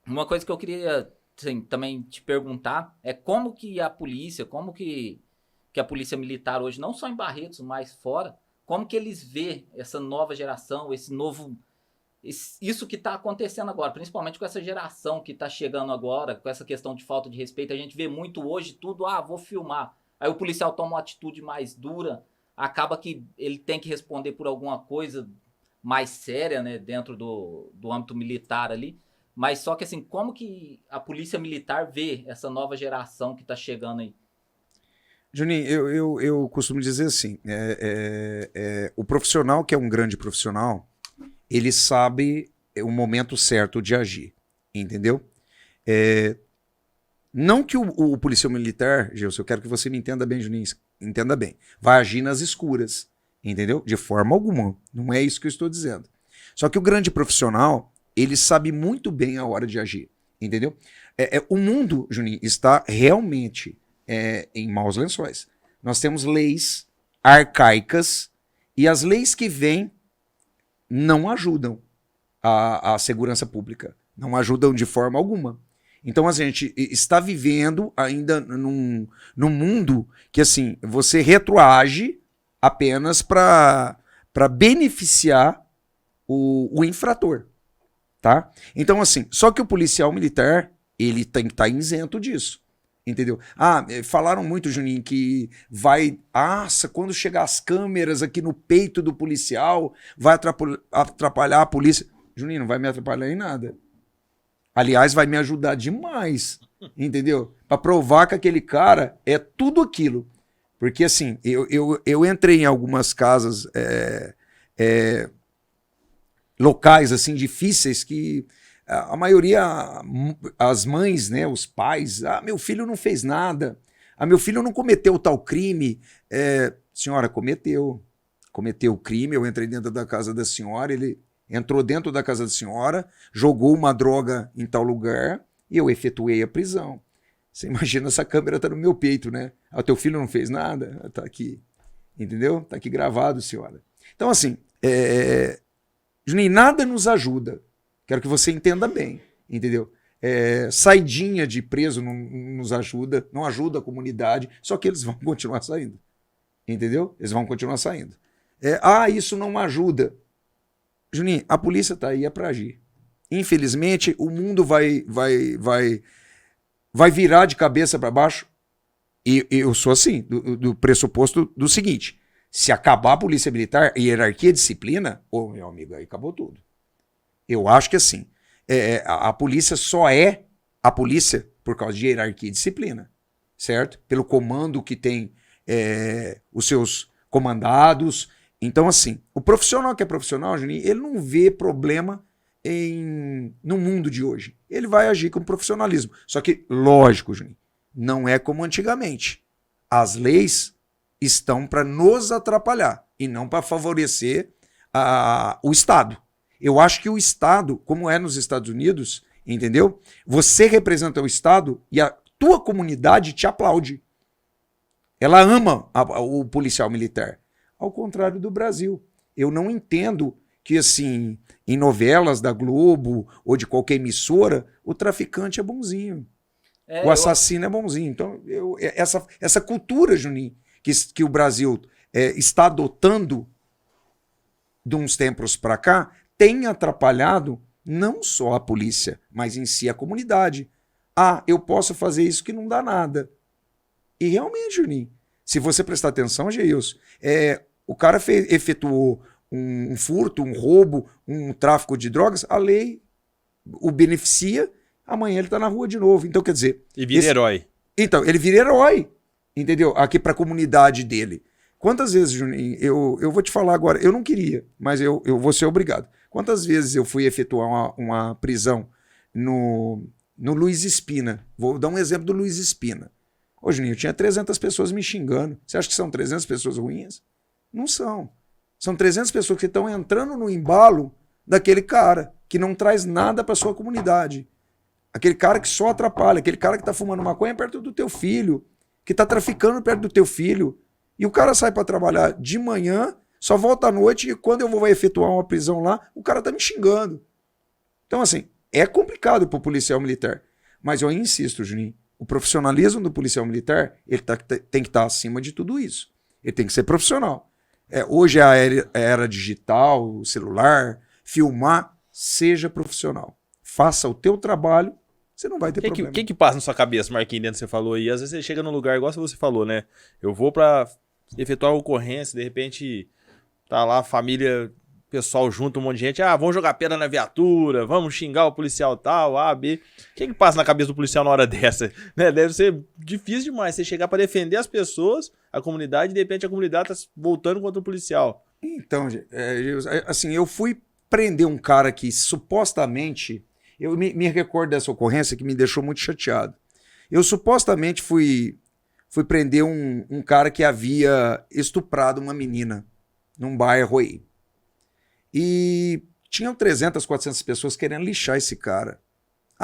uma coisa que eu queria assim, também te perguntar é como que a polícia, como que a polícia militar hoje, não só em Barretos, mas fora, como que eles vê essa nova geração, esse novo... Isso que está acontecendo agora, principalmente com essa geração que está chegando agora, com essa questão de falta de respeito, a gente vê muito hoje tudo, vou filmar. Aí o policial toma uma atitude mais dura, acaba que ele tem que responder por alguma coisa mais séria, né, dentro do âmbito militar ali. Mas só que assim, como que a polícia militar vê essa nova geração que está chegando aí? Juninho, eu costumo dizer assim, o profissional que é um grande profissional, ele sabe o momento certo de agir, entendeu? Não que o policial militar, Gilson, eu quero que você me entenda bem, Juninho, entenda bem, vai agir nas escuras, entendeu? De forma alguma, não é isso que eu estou dizendo. Só que o grande profissional, ele sabe muito bem a hora de agir, entendeu? O mundo, Juninho, está realmente em maus lençóis. Nós temos leis arcaicas e as leis que vêm não ajudam a segurança pública, não ajudam de forma alguma. Então a gente está vivendo ainda num mundo que assim, você retroage apenas para beneficiar o infrator, tá? Então assim, só que o policial militar, ele tem que estar isento disso. Entendeu? Falaram muito, Juninho, que vai... quando chegar as câmeras aqui no peito do policial, vai atrapalhar a polícia. Juninho, não vai me atrapalhar em nada. Aliás, vai me ajudar demais, entendeu? Para provar que aquele cara é tudo aquilo. Porque, assim, eu entrei em algumas casas locais, assim, difíceis que... A maioria, as mães, né, os pais, meu filho não fez nada, meu filho não cometeu tal crime. Senhora, cometeu o crime, eu entrei dentro da casa da senhora, ele entrou dentro da casa da senhora, jogou uma droga em tal lugar e eu efetuei a prisão. Você imagina, essa câmera tá no meu peito, né? Teu filho não fez nada? Tá aqui, entendeu? Tá aqui gravado, senhora. Então, assim, Juninho, nada nos ajuda. Quero que você entenda bem, entendeu? Saidinha de preso não nos ajuda, não ajuda a comunidade, só que eles vão continuar saindo. Entendeu? Eles vão continuar saindo. Isso não ajuda. Juninho, a polícia está aí para agir. Infelizmente, o mundo vai virar de cabeça para baixo. E eu sou assim, do pressuposto do seguinte: se acabar a polícia militar, hierarquia e disciplina, meu amigo, aí acabou tudo. Eu acho que assim, a polícia só é a polícia por causa de hierarquia e disciplina, certo? Pelo comando que tem os seus comandados. Então, assim, o profissional que é profissional, Juninho, ele não vê problema no mundo de hoje. Ele vai agir com profissionalismo. Só que, lógico, Juninho, não é como antigamente. As leis estão para nos atrapalhar e não para favorecer o Estado. Eu acho que o Estado, como é nos Estados Unidos, entendeu? Você representa o Estado e a tua comunidade te aplaude. Ela ama o policial militar. Ao contrário do Brasil. Eu não entendo que, assim, em novelas da Globo ou de qualquer emissora, o traficante é bonzinho. O assassino é bonzinho. Então, essa cultura, Juninho, que o Brasil está adotando de uns tempos para cá, tem atrapalhado não só a polícia, mas em si a comunidade. Eu posso fazer isso que não dá nada. E realmente, Juninho, se você prestar atenção, Geilson, o cara efetuou um furto, um roubo, um tráfico de drogas, a lei o beneficia, amanhã ele está na rua de novo. Então, quer dizer... E vira herói. Então, ele vira herói, entendeu? Aqui para a comunidade dele. Quantas vezes, Juninho, eu vou te falar agora, eu não queria, mas eu vou ser obrigado. Quantas vezes eu fui efetuar uma prisão no Luiz Espina? Vou dar um exemplo do Luiz Espina. Ô, Juninho, tinha 300 pessoas me xingando. Você acha que são 300 pessoas ruins? Não são. São 300 pessoas que estão entrando no embalo daquele cara que não traz nada para sua comunidade. Aquele cara que só atrapalha, aquele cara que está fumando maconha perto do teu filho, que está traficando perto do teu filho. E o cara sai para trabalhar de manhã, só volta à noite e quando eu vou efetuar uma prisão lá, o cara está me xingando. Então, assim, é complicado para o policial militar. Mas eu insisto, Juninho, o profissionalismo do policial militar ele tem que estar acima de tudo isso. Ele tem que ser profissional. Hoje é a era digital, celular, filmar, seja profissional. Faça o teu trabalho, você não vai ter problema. O que passa na sua cabeça, Marquinhos, dentro que você falou aí? Às vezes você chega num lugar, igual você falou, né? Eu vou pra efetuar a ocorrência, de repente tá lá a família, pessoal junto, um monte de gente. Vamos jogar pedra na viatura, vamos xingar o policial tal, A, B. O que passa na cabeça do policial na hora dessa? Né? Deve ser difícil demais você chegar pra defender as pessoas, a comunidade, e de repente a comunidade tá voltando contra o policial. Então, assim, eu fui prender um cara que supostamente... Eu me recordo dessa ocorrência que me deixou muito chateado. Eu supostamente fui prender um cara que havia estuprado uma menina num bairro aí. E tinham 300, 400 pessoas querendo lixar esse cara.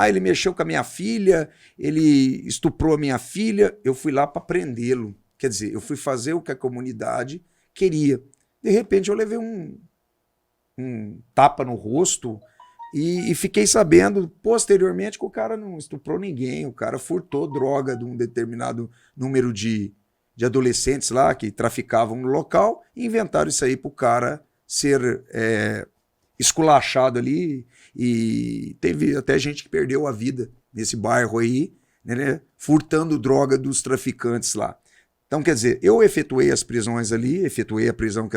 Ele mexeu com a minha filha, ele estuprou a minha filha, eu fui lá para prendê-lo. Quer dizer, eu fui fazer o que a comunidade queria. De repente eu levei um tapa no rosto e fiquei sabendo posteriormente que o cara não estuprou ninguém, o cara furtou droga de um determinado número de adolescentes lá que traficavam no local e inventaram isso aí para o cara ser esculachado ali, e teve até gente que perdeu a vida nesse bairro aí, né, furtando droga dos traficantes lá. Então, quer dizer, eu efetuei as prisões ali, efetuei a prisão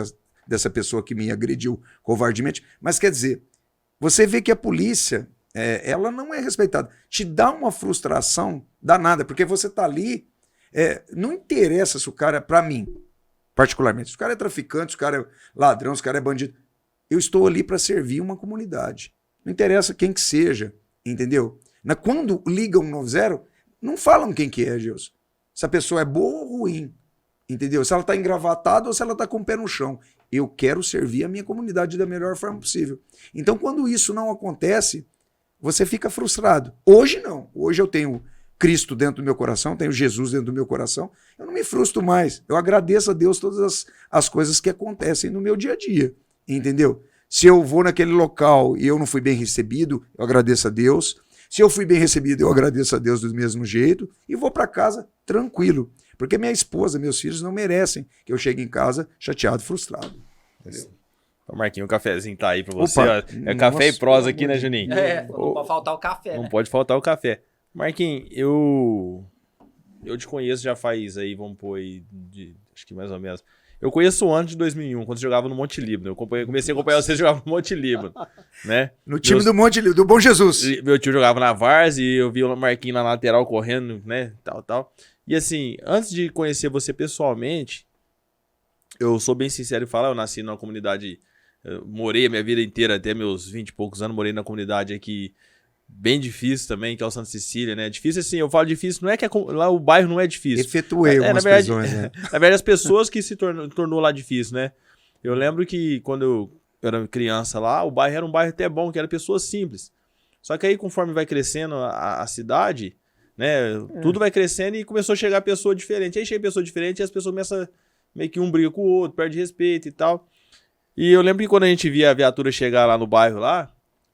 dessa pessoa que me agrediu covardemente, mas quer dizer, você vê que a polícia, ela não é respeitada. Te dá uma frustração danada, porque você tá ali, não interessa se o cara, para mim, particularmente, se o cara é traficante, se o cara é ladrão, se o cara é bandido, eu estou ali para servir uma comunidade. Não interessa quem que seja, entendeu? Quando ligam 190, não falam quem que é, Gilson. Se a pessoa é boa ou ruim, entendeu? Se ela está engravatada ou se ela está com o pé no chão. Eu quero servir a minha comunidade da melhor forma possível. Então, quando isso não acontece, você fica frustrado. Hoje não. Hoje eu tenho Cristo dentro do meu coração, tenho Jesus dentro do meu coração. Eu não me frustro mais. Eu agradeço a Deus todas as coisas que acontecem no meu dia a dia. Entendeu? Se eu vou naquele local e eu não fui bem recebido, eu agradeço a Deus. Se eu fui bem recebido, eu agradeço a Deus do mesmo jeito. E vou para casa tranquilo. Porque minha esposa, meus filhos não merecem que eu chegue em casa chateado e frustrado. Entendeu? Ô, Marquinhos, o cafezinho tá aí pra você. Opa, Ó. É café e nossa, prosa pelo aqui, amor né, de Juninho? Não pode faltar o café, Não né? pode faltar o café. Marquinhos, eu te conheço já faz aí, vamos pôr aí, acho que mais ou menos. Eu conheço antes de 2001, quando você jogava no Monte Líbano. Eu comecei a acompanhar você jogava no Monte Líbano, né? No time do Bom Jesus. Meu tio jogava na Várzea e eu vi o Marquinhos na lateral correndo, né, tal. E assim, antes de conhecer você pessoalmente, eu sou bem sincero em falar, eu nasci numa comunidade, eu morei a minha vida inteira, até meus 20 e poucos anos, morei na comunidade aqui, bem difícil também, que é o Santa Cecília, né? Difícil assim, eu falo difícil, não é que lá o bairro não é difícil. Efetuei na algumas verdade, prisões, né? na verdade, as pessoas que se tornou lá difícil, né? Eu lembro que quando eu era criança lá, o bairro era um bairro até bom, que era pessoas simples. Só que aí, conforme vai crescendo a cidade, né? Tudo vai crescendo e começou a chegar pessoa diferente. Aí chega pessoa diferente e as pessoas começam meio que um briga com o outro, perde respeito e tal. E eu lembro que quando a gente via a viatura chegar lá no bairro lá,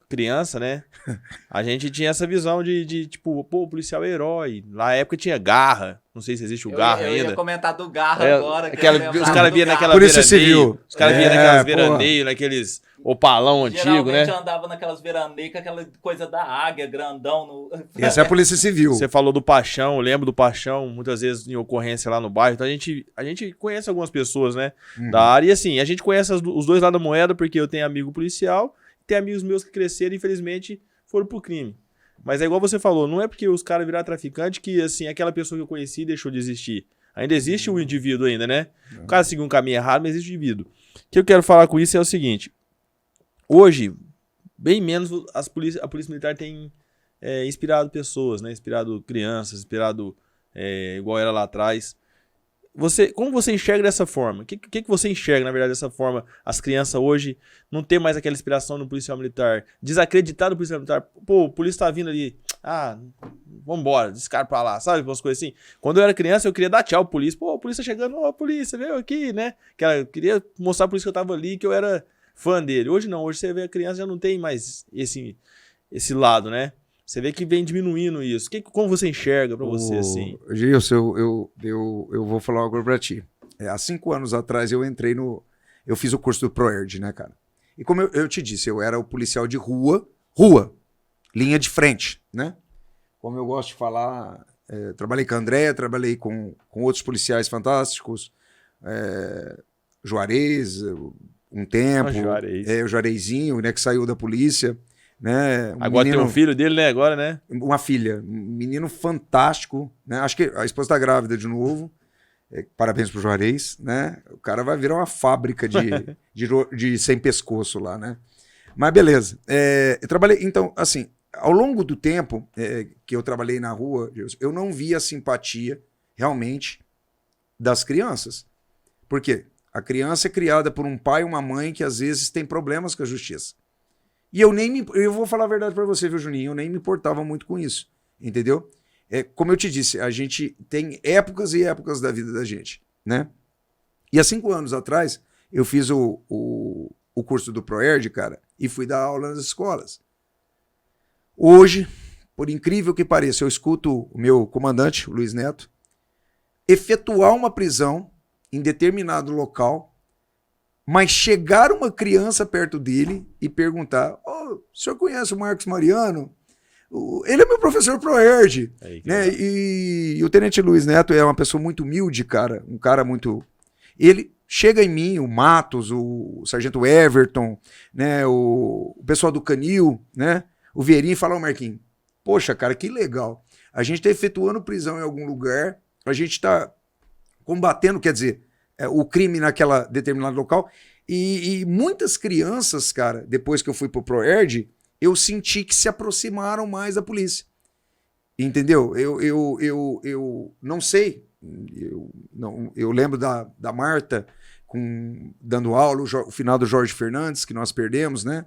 criança, né? A gente tinha essa visão de tipo, pô, o policial é herói. Na época tinha Garra. Não sei se existe o Garra eu ainda. ia comentar do Garra agora. Os caras viam naquela Polícia Civil. Os caras viam naquelas veraneio, naqueles opalão antigo, né? Geralmente andava naquelas veraneias com aquela coisa da águia, grandão. Essa é a Polícia Civil. Você falou do Paixão, eu lembro do Paixão, muitas vezes em ocorrência lá no bairro. Então a gente conhece algumas pessoas, né? Da área. E assim, a gente conhece os dois lados da moeda, porque eu tenho amigo policial. Tem amigos meus que cresceram e, infelizmente, foram pro crime. Mas é igual você falou, não é porque os caras viraram traficante que, assim, aquela pessoa que eu conheci deixou de existir. Ainda existe o indivíduo ainda, né? O cara seguiu um caminho errado, mas existe o indivíduo. O que eu quero falar com isso é o seguinte. Hoje, bem menos a polícia militar tem inspirado pessoas, né? Inspirado crianças, inspirado igual era lá atrás. Como você enxerga dessa forma? O que você enxerga, na verdade, dessa forma? As crianças hoje não tem mais aquela inspiração no policial militar, desacreditar no policial militar. Pô, o polícia tá vindo ali, vambora, descarga pra lá, sabe? Umas coisas assim. Quando eu era criança, eu queria dar tchau pro polícia. Pô, a polícia chegando, ó, polícia, veio aqui, né? Eu queria mostrar pro polícia que eu tava ali, que eu era fã dele. Hoje não, hoje você vê a criança já não tem mais esse lado, né? Você vê que vem diminuindo isso. Como você enxerga pra você, assim? Gilson, eu vou falar algo pra ti. Há 5 anos atrás eu fiz o curso do ProErd, né, cara? E como eu te disse, eu era o policial de rua, linha de frente, né? Como eu gosto de falar, trabalhei com a Andréia, trabalhei com outros policiais fantásticos, Juarez, um tempo, o Juarezinho, né, que saiu da polícia. Né? Agora tem um filho dele, né? Agora, né? Uma filha. Um menino fantástico. Né? Acho que a esposa está grávida de novo. Parabéns pro Juarez, né? O cara vai virar uma fábrica de sem pescoço lá, né? Mas beleza. Eu trabalhei... Então, assim, ao longo do tempo que eu trabalhei na rua, eu não vi a simpatia, realmente, das crianças. Por quê? A criança é criada por um pai e uma mãe que, às vezes, tem problemas com a justiça. E eu vou falar a verdade pra você, viu, Juninho? Eu nem me importava muito com isso, entendeu? Como eu te disse, a gente tem épocas e épocas da vida da gente, né? E há 5 anos atrás, eu fiz o curso do ProErd, cara, e fui dar aula nas escolas. Hoje, por incrível que pareça, eu escuto o meu comandante, o Luiz Neto, efetuar uma prisão em determinado local, mas chegar uma criança perto dele e perguntar: o senhor conhece o Marcos Mariano? Ele é meu professor ProErd. Né? E o Tenente Luiz Neto é uma pessoa muito humilde, cara. Um cara muito... Ele chega em mim, o Matos, o Sargento Everton, né? o pessoal do Canil, né? O Vieirinho, fala: Marquinhos, poxa, cara, que legal. A gente está efetuando prisão em algum lugar, a gente está combatendo, quer dizer... o crime naquela determinado local, e muitas crianças, cara, depois que eu fui pro ProErd, eu senti que se aproximaram mais da polícia, entendeu? Eu não sei, eu lembro da Marta dando aula, o final do Jorge Fernandes, que nós perdemos, né?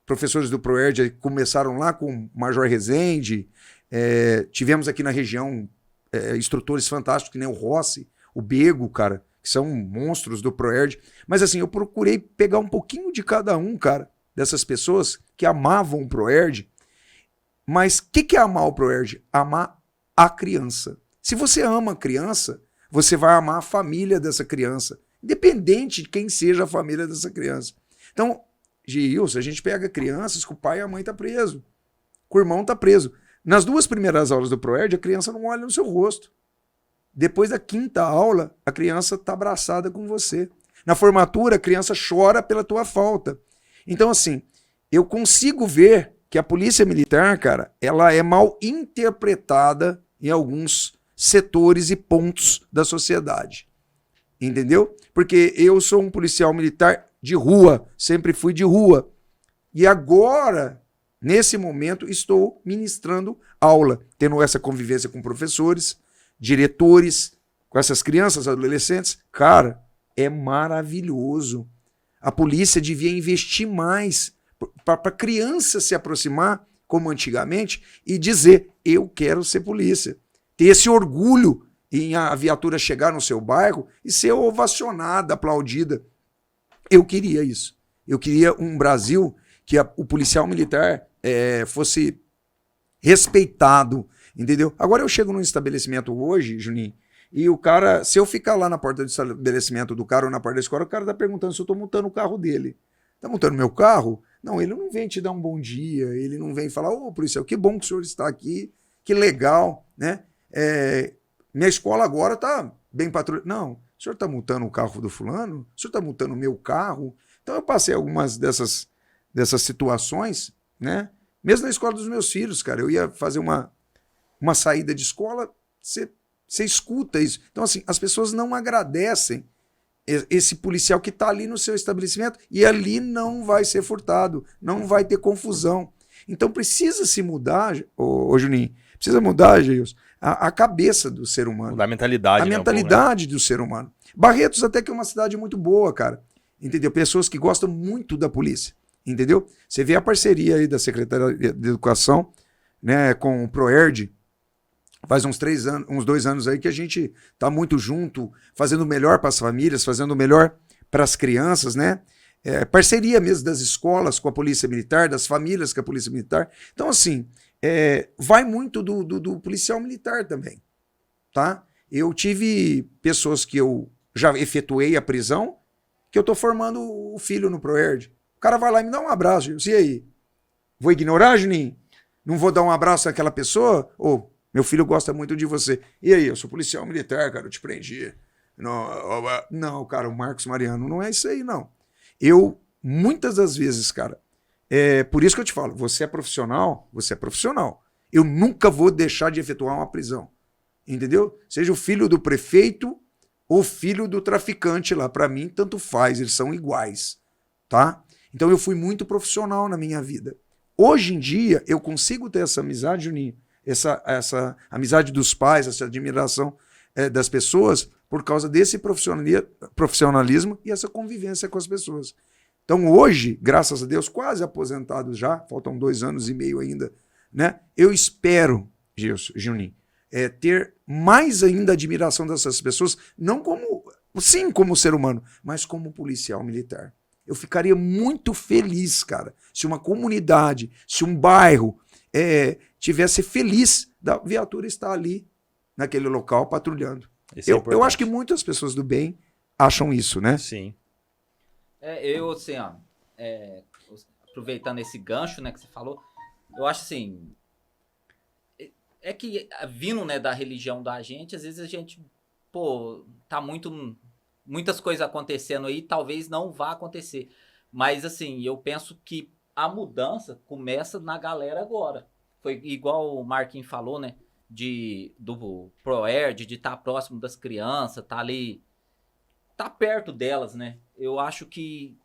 Professores do ProErd começaram lá com o Major Rezende, tivemos aqui na região instrutores fantásticos, que nem o Rossi, o Bego, cara, que são monstros do ProErd. Mas assim, eu procurei pegar um pouquinho de cada um, cara, dessas pessoas que amavam o ProErd. Mas o que é amar o ProErd? Amar a criança. Se você ama a criança, você vai amar a família dessa criança, independente de quem seja a família dessa criança. Então, Gilson, a gente pega crianças que o pai e a mãe tá preso, que o irmão tá preso. Nas 2 primeiras aulas do ProErd, a criança não olha no seu rosto. Depois da 5ª aula, a criança tá abraçada com você. Na formatura, a criança chora pela tua falta. Então, assim, eu consigo ver que a polícia militar, cara, ela é mal interpretada em alguns setores e pontos da sociedade. Entendeu? Porque eu sou um policial militar de rua, sempre fui de rua. E agora, nesse momento, estou ministrando aula, tendo essa convivência com professores, diretores, com essas crianças, adolescentes. Cara, é maravilhoso. A polícia devia investir mais para a criança se aproximar, como antigamente, e dizer, eu quero ser polícia. Ter esse orgulho em a viatura chegar no seu bairro e ser ovacionada, aplaudida. Eu queria isso. Eu queria um Brasil que o policial militar fosse respeitado, entendeu? Agora eu chego num estabelecimento hoje, Juninho, e o cara, se eu ficar lá na porta do estabelecimento do cara ou na porta da escola, o cara tá perguntando se eu tô multando o carro dele. Tá multando meu carro? Não, ele não vem te dar um bom dia, ele não vem falar, ô policial, que bom que o senhor está aqui, que legal, né? Minha escola agora tá bem patrulhada. Não, o senhor tá multando o carro do fulano? O senhor tá multando o meu carro? Então eu passei algumas dessas situações, né? Mesmo na escola dos meus filhos, cara, eu ia fazer uma saída de escola, você escuta isso. Então, assim, as pessoas não agradecem esse policial que está ali no seu estabelecimento e ali não vai ser furtado, não vai ter confusão. Então precisa se mudar, ô Juninho, precisa mudar, Gilson, a cabeça do ser humano. Mudar a mentalidade. A mentalidade do ser humano. Barretos até que é uma cidade muito boa, cara. Entendeu? Pessoas que gostam muito da polícia. Entendeu? Você vê a parceria aí da Secretaria de Educação, né, com o ProErd. Faz uns 2 anos aí que a gente tá muito junto, fazendo o melhor para as famílias, fazendo o melhor para as crianças, né? Parceria mesmo das escolas com a Polícia Militar, das famílias com a Polícia Militar. Então, assim, vai muito do policial militar também, tá? Eu tive pessoas que eu já efetuei a prisão, que eu tô formando o filho no ProErd. O cara vai lá e me dá um abraço. E aí? Vou ignorar, Juninho? Não vou dar um abraço àquela pessoa? Ou... meu filho gosta muito de você. E aí, eu sou policial militar, cara, eu te prendi. Não, cara, o Marcos Mariano não é isso aí, não. Eu, muitas das vezes, cara, por isso que eu te falo, você é profissional. Eu nunca vou deixar de efetuar uma prisão. Entendeu? Seja o filho do prefeito ou filho do traficante lá. Para mim, tanto faz, eles são iguais, tá? Então eu fui muito profissional na minha vida. Hoje em dia, eu consigo ter essa amizade, Juninho, essa amizade dos pais, essa admiração das pessoas por causa desse profissionalismo e essa convivência com as pessoas. Então hoje, graças a Deus, quase aposentado já, faltam 2 anos e meio ainda, né? Eu espero, Juninho, ter mais ainda admiração dessas pessoas, não como, sim, como ser humano, mas como policial militar. Eu ficaria muito feliz, cara, se uma comunidade, se um bairro tivesse feliz da viatura estar ali, naquele local, patrulhando. Eu acho que muitas pessoas do bem acham isso, né? Sim. Eu, assim, ó, aproveitando esse gancho, né, que você falou, eu acho assim, que vindo, né, da religião da gente, às vezes a gente, tá muitas coisas acontecendo aí, talvez não vá acontecer. Mas, assim, eu penso que a mudança começa na galera agora. Foi igual o Marquinhos falou, né? Do ProErd, de estar próximo das crianças, tá ali, tá perto delas, né? Eu acho que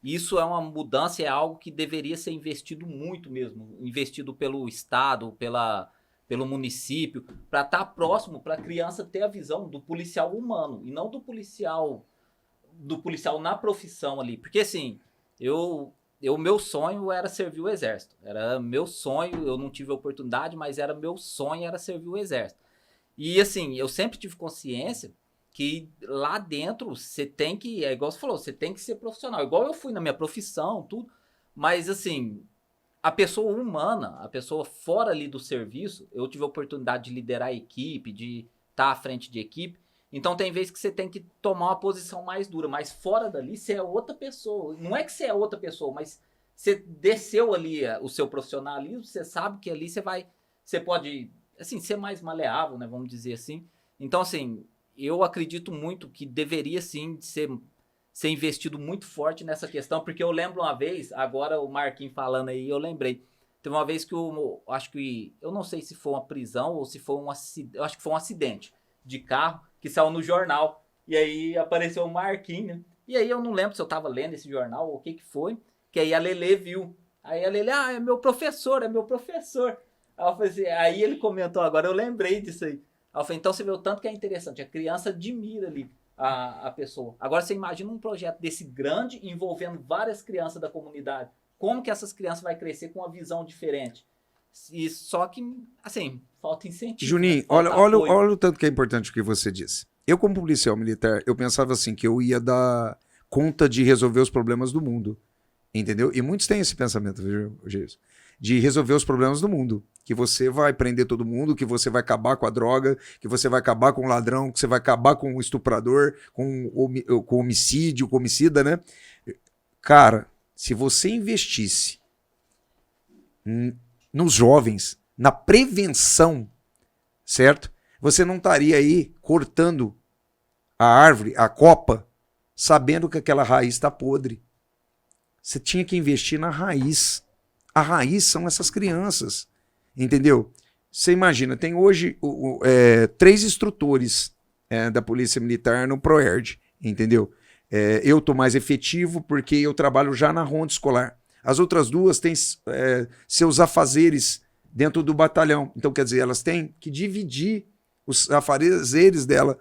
isso é uma mudança, é algo que deveria ser investido muito mesmo, investido pelo Estado, pelo município, para estar próximo, para a criança ter a visão do policial humano e não do policial na profissão ali. Porque assim, meu sonho era servir o exército. Era meu sonho, eu não tive a oportunidade, mas era meu sonho era servir o exército. E assim, eu sempre tive consciência que lá dentro você tem que, igual você falou, você tem que ser profissional. Igual eu fui na minha profissão, tudo. Mas assim, a pessoa humana, a pessoa fora ali do serviço, eu tive a oportunidade de liderar a equipe, de tá à frente de equipe. Então tem vezes que você tem que tomar uma posição mais dura, mas fora dali você é outra pessoa. Não é que você é outra pessoa, mas você desceu ali o seu profissionalismo, você sabe que ali você pode, assim, ser mais maleável, né, vamos dizer assim. Então, assim, eu acredito muito que deveria, sim, ser investido muito forte nessa questão, porque eu lembro uma vez, agora o Marquinhos falando aí, eu lembrei, teve uma vez que acho que, eu não sei se foi uma prisão ou se foi um acidente, eu acho que foi um acidente de carro que saiu no jornal, e aí apareceu o Marquinhos, né? E aí eu não lembro se eu tava lendo esse jornal ou o que foi, que aí a Lelê viu, aí a Lelê, é meu professor, é meu professor. Aí, eu falei assim, aí ele comentou, agora eu lembrei disso aí. Aí eu falei, então você vê o tanto que é interessante, a criança admira ali a pessoa. Agora você imagina um projeto desse grande, envolvendo várias crianças da comunidade, como que essas crianças vão crescer com uma visão diferente? E só que, assim, falta incentivo. Juninho, né? Falta olha apoio. o tanto que é importante o que você disse. Eu, como policial militar, eu pensava assim, que eu ia dar conta de resolver os problemas do mundo. Entendeu? E muitos têm esse pensamento, viu, Geis? De resolver os problemas do mundo. Que você vai prender todo mundo, que você vai acabar com a droga, que você vai acabar com o ladrão, que você vai acabar com o estuprador, com o homicídio, com o homicida, né? Cara, se você investisse nos jovens, na prevenção, certo? Você não estaria aí cortando a árvore, a copa, sabendo que aquela raiz está podre. Você tinha que investir na raiz. A raiz são essas crianças, entendeu? Você imagina, tem hoje 3 instrutores da Polícia Militar no ProERD, entendeu? Eu estou mais efetivo porque eu trabalho já na ronda escolar. As outras 2 têm seus afazeres dentro do batalhão. Então, quer dizer, elas têm que dividir os afazeres dela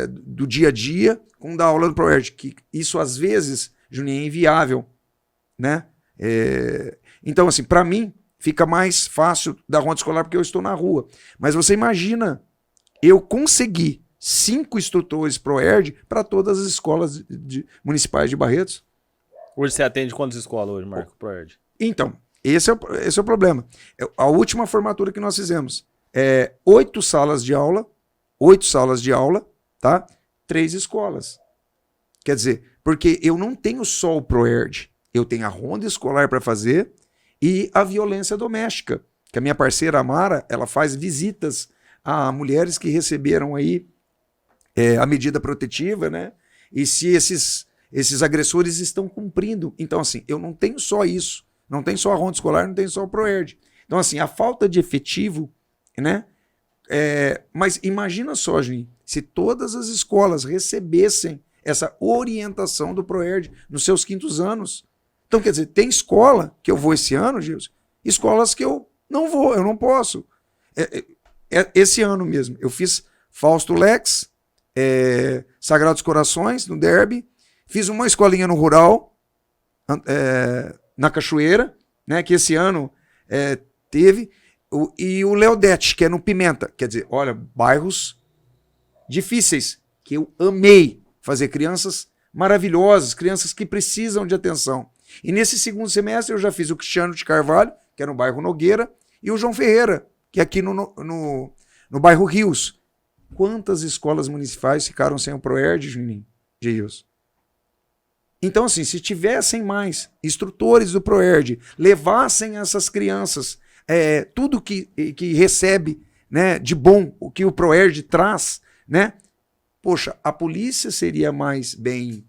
do dia a dia com da aula do ProERD. Que isso, às vezes, Juninho, é inviável, né? Então, assim, para mim, fica mais fácil da ronda escolar porque eu estou na rua. Mas você imagina eu conseguir 5 instrutores ProERD para todas as escolas municipais de Barretos? Hoje você atende quantas escolas hoje, Marco, ProERD? Então, esse é o problema. A última formatura que nós fizemos 8 salas de aula, tá? 3 escolas. Quer dizer, porque eu não tenho só o ProERD, eu tenho a ronda escolar para fazer e a violência doméstica, que a minha parceira Amara, ela faz visitas a mulheres que receberam aí a medida protetiva, né? E se esses agressores estão cumprindo. Então, assim, eu não tenho só isso, não tem só a ronda escolar, não tem só o ProERD. Então, assim, a falta de efetivo, né? Mas imagina só, Juninho, se todas as escolas recebessem essa orientação do ProERD nos seus 5º anos. Então, quer dizer, tem escola que eu vou esse ano, Gilson, escolas que eu não vou, eu não posso. Esse ano mesmo, eu fiz Fausto Lex, Sagrados Corações, no Derby, fiz uma escolinha no Rural, na Cachoeira, né, que esse ano teve, e o Leodete, que é no Pimenta. Quer dizer, olha, bairros difíceis, que eu amei fazer, crianças maravilhosas, crianças que precisam de atenção. E nesse 2º semestre eu já fiz o Cristiano de Carvalho, que é no bairro Nogueira, e o João Ferreira, que é aqui no bairro Rios. Quantas escolas municipais ficaram sem o ProERD, Juninho? Geilson? Então, assim, se tivessem mais instrutores do ProERD, levassem essas crianças tudo que recebe, né, de bom, o que o ProERD traz, né? Poxa, a polícia seria mais bem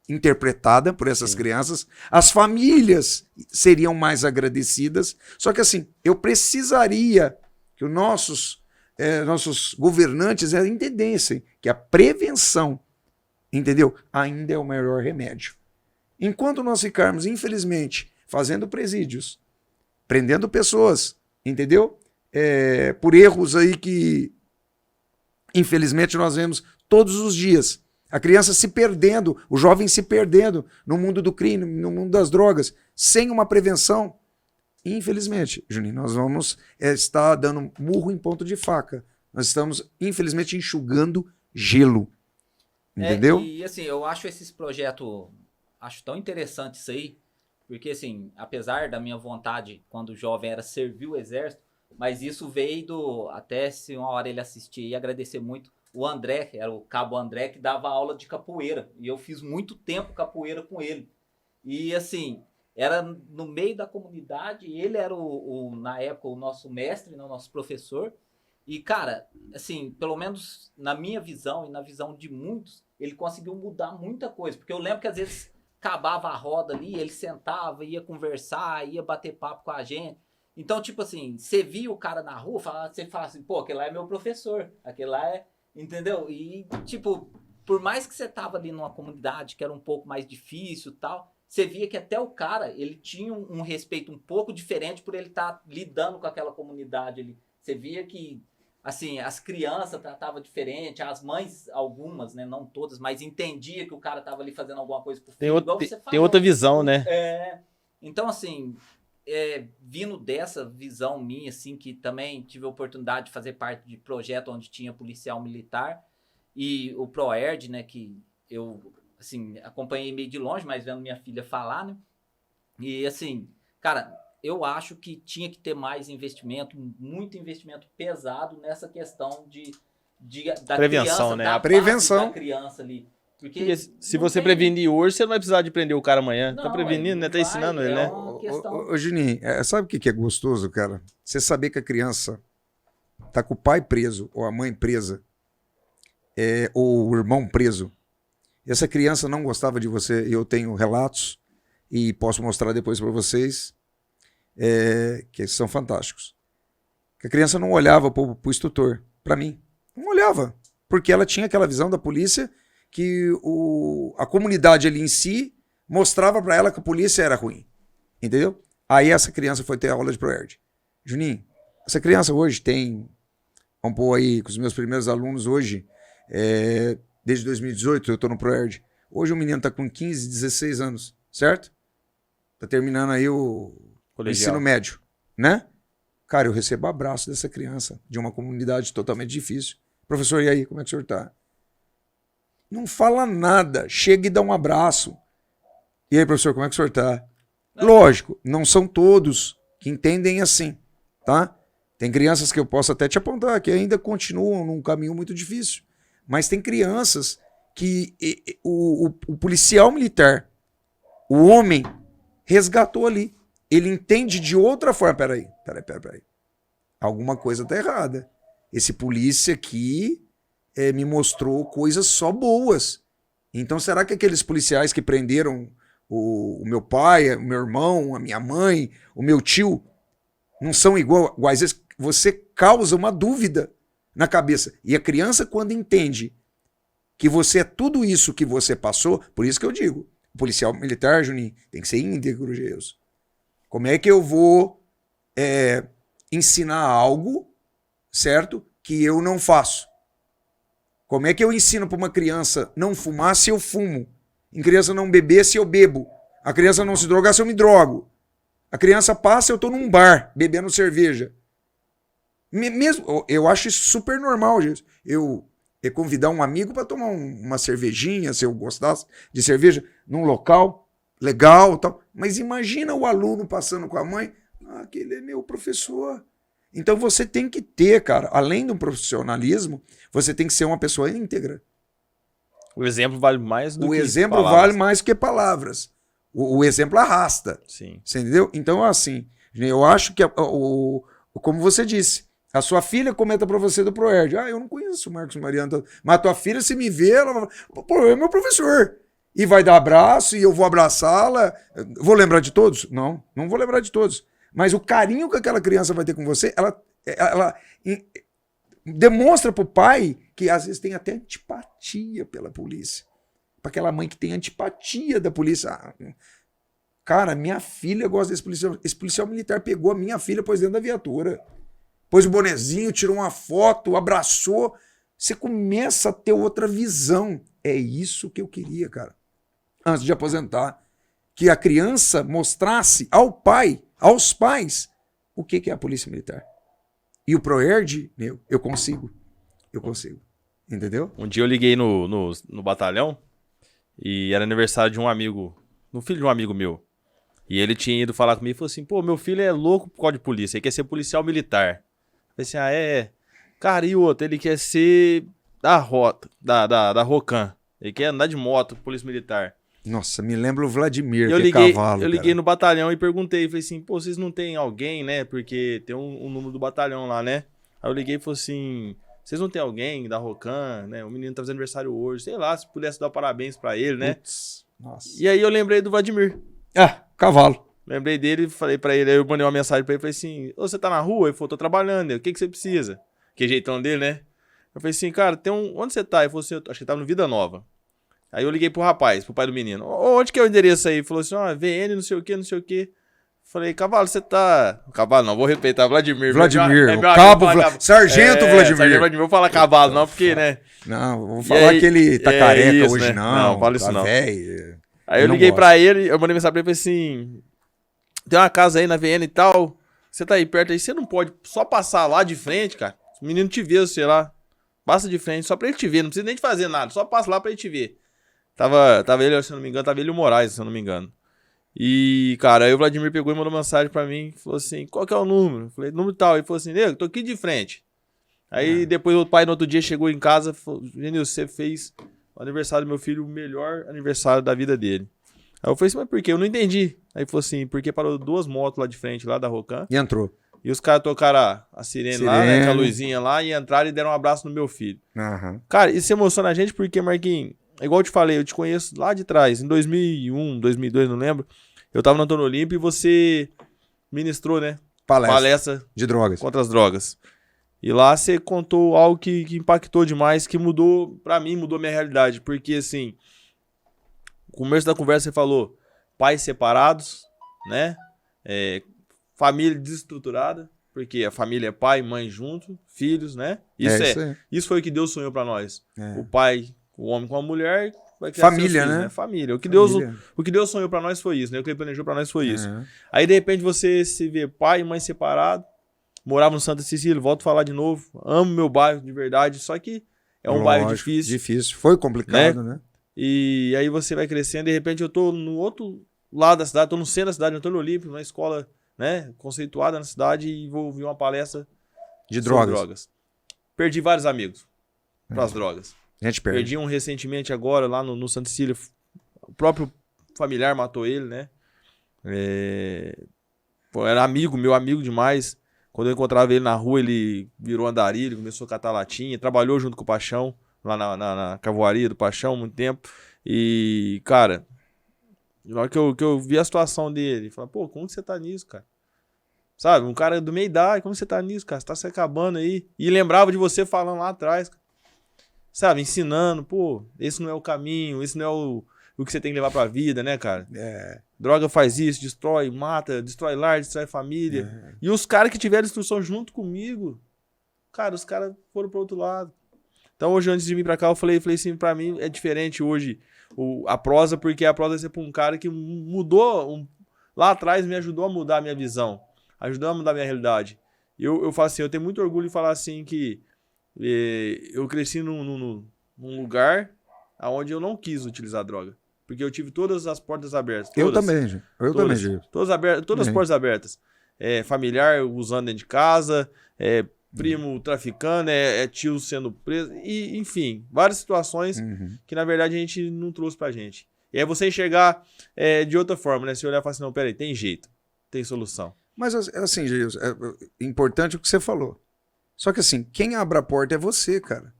interpretada por essas crianças, as famílias seriam mais agradecidas, só que assim, eu precisaria que os nossos governantes entendessem que a prevenção, entendeu? Ainda é o melhor remédio. Enquanto nós ficarmos, infelizmente, fazendo presídios, prendendo pessoas, entendeu? Por erros aí que, infelizmente, nós vemos todos os dias. A criança se perdendo, o jovem se perdendo no mundo do crime, no mundo das drogas, sem uma prevenção. Infelizmente, Juninho, nós vamos estar dando murro em ponto de faca. Nós estamos, infelizmente, enxugando gelo. Entendeu? E assim, eu acho esses projetos, acho tão interessante isso aí, porque assim, apesar da minha vontade, quando jovem, era servir o exército, Mas isso veio até se uma hora ele assistir e agradecer muito, o André, era o cabo André, que dava aula de capoeira. E eu fiz muito tempo capoeira com ele. E assim, era no meio da comunidade, ele era na época o nosso mestre, né, o nosso professor. E cara, assim, pelo menos na minha visão e na visão de muitos, ele conseguiu mudar muita coisa. Porque eu lembro que às vezes acabava a roda ali, ele sentava, ia conversar, ia bater papo com a gente. Então, tipo assim, você via o cara na rua, você fala assim, pô, aquele lá é meu professor, aquele lá é, entendeu? E, tipo, por mais que você tava ali numa comunidade que era um pouco mais difícil e tal, você via que até o cara, ele tinha um respeito um pouco diferente por ele estar lidando com aquela comunidade ali. Você via que, assim, as crianças tratavam diferente, as mães, algumas, né, não todas, mas entendia que o cara tava ali fazendo alguma coisa pro filho, igual você Tem outra visão, né? Então, assim, vindo dessa visão minha, assim, que também tive a oportunidade de fazer parte de projeto onde tinha policial militar e o ProERD, né, que eu, assim, acompanhei meio de longe, mas vendo minha filha falar, né, e, assim, cara, eu acho que tinha que ter mais investimento, muito investimento pesado nessa questão da Prevenção, criança, né? da A prevenção. base da criança ali. Porque se não você tem- prevenir hoje, você não vai precisar de prender o cara amanhã. Tá Não, prevenindo, não né? Tá vai, ensinando ele, é né? uma questão... Ô, Juninho, sabe o que é gostoso, cara? Você saber que a criança tá com o pai preso, ou a mãe presa, ou o irmão preso. E essa criança não gostava de você, e eu tenho relatos, e posso mostrar depois para vocês, que são fantásticos. Que a criança não olhava pro instrutor, para mim. Não olhava, porque ela tinha aquela visão da polícia que a comunidade ali em si mostrava para ela que a polícia era ruim. Entendeu? Aí essa criança foi ter aula de ProERD. Juninho, essa criança hoje tem, vamos pôr aí, com os meus primeiros alunos hoje, desde 2018 eu estou no ProERD. Hoje o menino está com 15, 16 anos, certo? Tá terminando aí o ensino médio, né? Cara, eu recebo abraço dessa criança, de uma comunidade totalmente difícil. Professor, e aí, como é que o senhor tá? Não fala nada, chega e dá um abraço. E aí, professor, como é que o senhor tá? Lógico, não são todos que entendem assim, tá? Tem crianças que eu posso até te apontar, que ainda continuam num caminho muito difícil. Mas tem crianças que o policial militar, o homem, resgatou ali. Ele entende de outra forma. Peraí. Alguma coisa tá errada. Esse polícia aqui me mostrou coisas só boas. Então será que aqueles policiais que prenderam o meu pai, o meu irmão, a minha mãe, o meu tio, não são iguais? Você causa uma dúvida na cabeça. E a criança, quando entende que você é tudo isso que você passou, por isso que eu digo, o policial militar, Juninho, tem que ser íntegro, Jesus. Como é que eu vou ensinar algo, certo, que eu não faço? Como é que eu ensino para uma criança não fumar se eu fumo? Em criança não beber se eu bebo? A criança não se drogar se eu me drogo? A criança passa, eu estou num bar bebendo cerveja. Mesmo, eu acho isso super normal, gente. Eu convidar um amigo para tomar uma cervejinha, se eu gostasse de cerveja, num local legal, tal. Mas imagina o aluno passando com a mãe, aquele é meu professor. Então você tem que ter, cara, além do profissionalismo, você tem que ser uma pessoa íntegra. O exemplo vale mais do que palavras. O exemplo palavras. vale mais que palavras. O exemplo arrasta. Sim. Você entendeu? Então, assim, eu acho que, como você disse, a sua filha comenta pra você do ProERD. Eu não conheço o Marcos Mariano, mas a tua filha, se me vê, ela vai falar, pô, é meu professor. E vai dar abraço, e eu vou abraçá-la. Vou lembrar de todos? Não vou lembrar de todos. Mas o carinho que aquela criança vai ter com você, ela demonstra pro pai que às vezes tem até antipatia pela polícia. Para aquela mãe que tem antipatia da polícia. Cara, minha filha gosta desse policial. Esse policial militar pegou a minha filha, pôs dentro da viatura. Pôs o bonezinho, tirou uma foto, abraçou. Você começa a ter outra visão. É isso que eu queria, cara. Antes de aposentar. Que a criança mostrasse ao pai, aos pais, o que é a polícia militar. E o ProERD, eu consigo. Entendeu? Um dia eu liguei no batalhão e era aniversário de um amigo, no filho de um amigo meu. E ele tinha ido falar comigo e falou assim, pô, meu filho é louco por causa de polícia, ele quer ser policial militar. Eu falei assim, Cara, e o outro? Ele quer ser da rota, da Rocan. Ele quer andar de moto, polícia militar. Nossa, me lembra o Vladimir, Eu que liguei, é cavalo, eu liguei cara. no batalhão e perguntei, falei assim, pô, vocês não tem alguém, né? Porque tem um número do batalhão lá, né? Aí eu liguei e falei assim, vocês não tem alguém da Rocan, né? O menino tá fazendo aniversário hoje, sei lá, se pudesse dar parabéns pra ele, né? Putz, nossa. E aí eu lembrei do Vladimir. Cavalo. Lembrei dele, falei pra ele, aí eu mandei uma mensagem pra ele, falei assim, ô, você tá na rua? Ele falou, tô trabalhando, o que você precisa? Que jeitão dele, né? Eu falei assim, cara, onde você tá? Ele falou assim, acho que ele tava no Vida Nova. Aí eu liguei pro rapaz, pro pai do menino. Onde que é o endereço aí? Ele falou assim, VN, não sei o que, não sei o que. Falei, Cavalo, você tá... Cavalo não, vou respeitar, Vladimir. Vladimir, meu cabo, amigo, Sargento Vladimir. Sargento Vladimir, vou falar Cavalo não, porque, né? Não, vou falar que ele tá careca isso, hoje, né? não. Fala isso tá não. Véio. Aí eu Não liguei gosto. pra ele, eu mandei mensagem pra ele, falei assim, tem uma casa aí na VN e tal, você tá aí perto aí, você não pode só passar lá de frente, cara? O menino te vê, sei lá, passa de frente, só pra ele te ver, não precisa nem de fazer nada, só passa lá pra ele te ver. Tava ele, se eu não me engano, tava ele e o Moraes, se eu não me engano. E, cara, aí o Vladimir pegou e mandou mensagem pra mim, falou assim, qual que é o número? Eu falei, número tal. Ele falou assim, nego, tô aqui de frente. Aí depois o pai no outro dia chegou em casa, falou, Genil, você fez o aniversário do meu filho, o melhor aniversário da vida dele. Aí eu falei assim, mas por quê? Eu não entendi. Aí ele falou assim, porque parou 2 motos lá de frente, lá da Rocan. E entrou. E os caras tocaram a sirene lá, né, com a luzinha lá, e entraram e deram um abraço no meu filho. Aham. Cara, isso emociona a gente porque, Marquinhos, igual eu te falei, eu te conheço lá de trás, em 2001, 2002, não lembro. Eu tava no Antônio Olímpio e você ministrou, né? Palestra De drogas. contra as drogas. E lá você contou algo que impactou demais, que mudou, pra mim, mudou minha realidade. Porque, assim, no começo da conversa você falou pais separados, né? Família desestruturada, porque a família é pai e mãe junto, filhos, né? Isso aí. Isso foi o que Deus sonhou pra nós. É. O pai, o homem com a mulher, vai criar Família, seus filhos, né? Família. O que Família. Deus sonhou pra nós foi isso, né? O que ele planejou pra nós foi isso. É. Aí, de repente, você se vê pai e mãe separados, morava no Santa Cecília, volto a falar de novo, amo meu bairro de verdade, só que é um bairro Lógico, difícil. Difícil. Foi complicado, né? E aí você vai crescendo, de repente eu tô no outro lado da cidade, tô no centro da cidade, Antônio Olímpio, numa escola, né, conceituada na cidade, e vou ouvir uma palestra De sobre drogas. Perdi vários amigos pras drogas. A gente perde. Perdi um recentemente agora lá no Santa Cecília, o próprio familiar matou ele, né? Pô, era meu amigo demais. Quando eu encontrava ele na rua, ele virou andarilho, ele começou a catar latinha, trabalhou junto com o Paixão, lá na cavoaria do Paixão, muito tempo. E, cara, na hora que eu vi a situação dele, eu falei, pô, como que você tá nisso, cara? Sabe, um cara do meia idade, como você tá nisso, cara? Você tá se acabando aí. E lembrava de você falando lá atrás, cara. Sabe, ensinando, pô, esse não é o caminho, esse não é o que você tem que levar pra vida, né, cara? Droga faz isso, destrói, mata, destrói lar, destrói família. E os caras que tiveram instrução junto comigo, cara, os caras foram pro outro lado. Então hoje, antes de vir pra cá, eu falei assim, pra mim é diferente hoje a prosa, porque a prosa é pra um cara que mudou, lá atrás me ajudou a mudar a minha visão, ajudou a mudar a minha realidade. Eu falo assim, eu tenho muito orgulho de falar assim que eu cresci num lugar onde eu não quis utilizar droga. Porque eu tive todas as portas abertas. Eu também, gente. Também, Gil. Todas as portas abertas. Familiar usando dentro de casa, primo traficando, tio sendo preso, e enfim, várias situações que na verdade a gente não trouxe pra gente. E aí você enxergar de outra forma, né? Se olhar e falar assim, não, peraí, tem jeito, tem solução. Mas assim, Gil, é importante o que você falou. Só que assim, quem abre a porta é você, cara.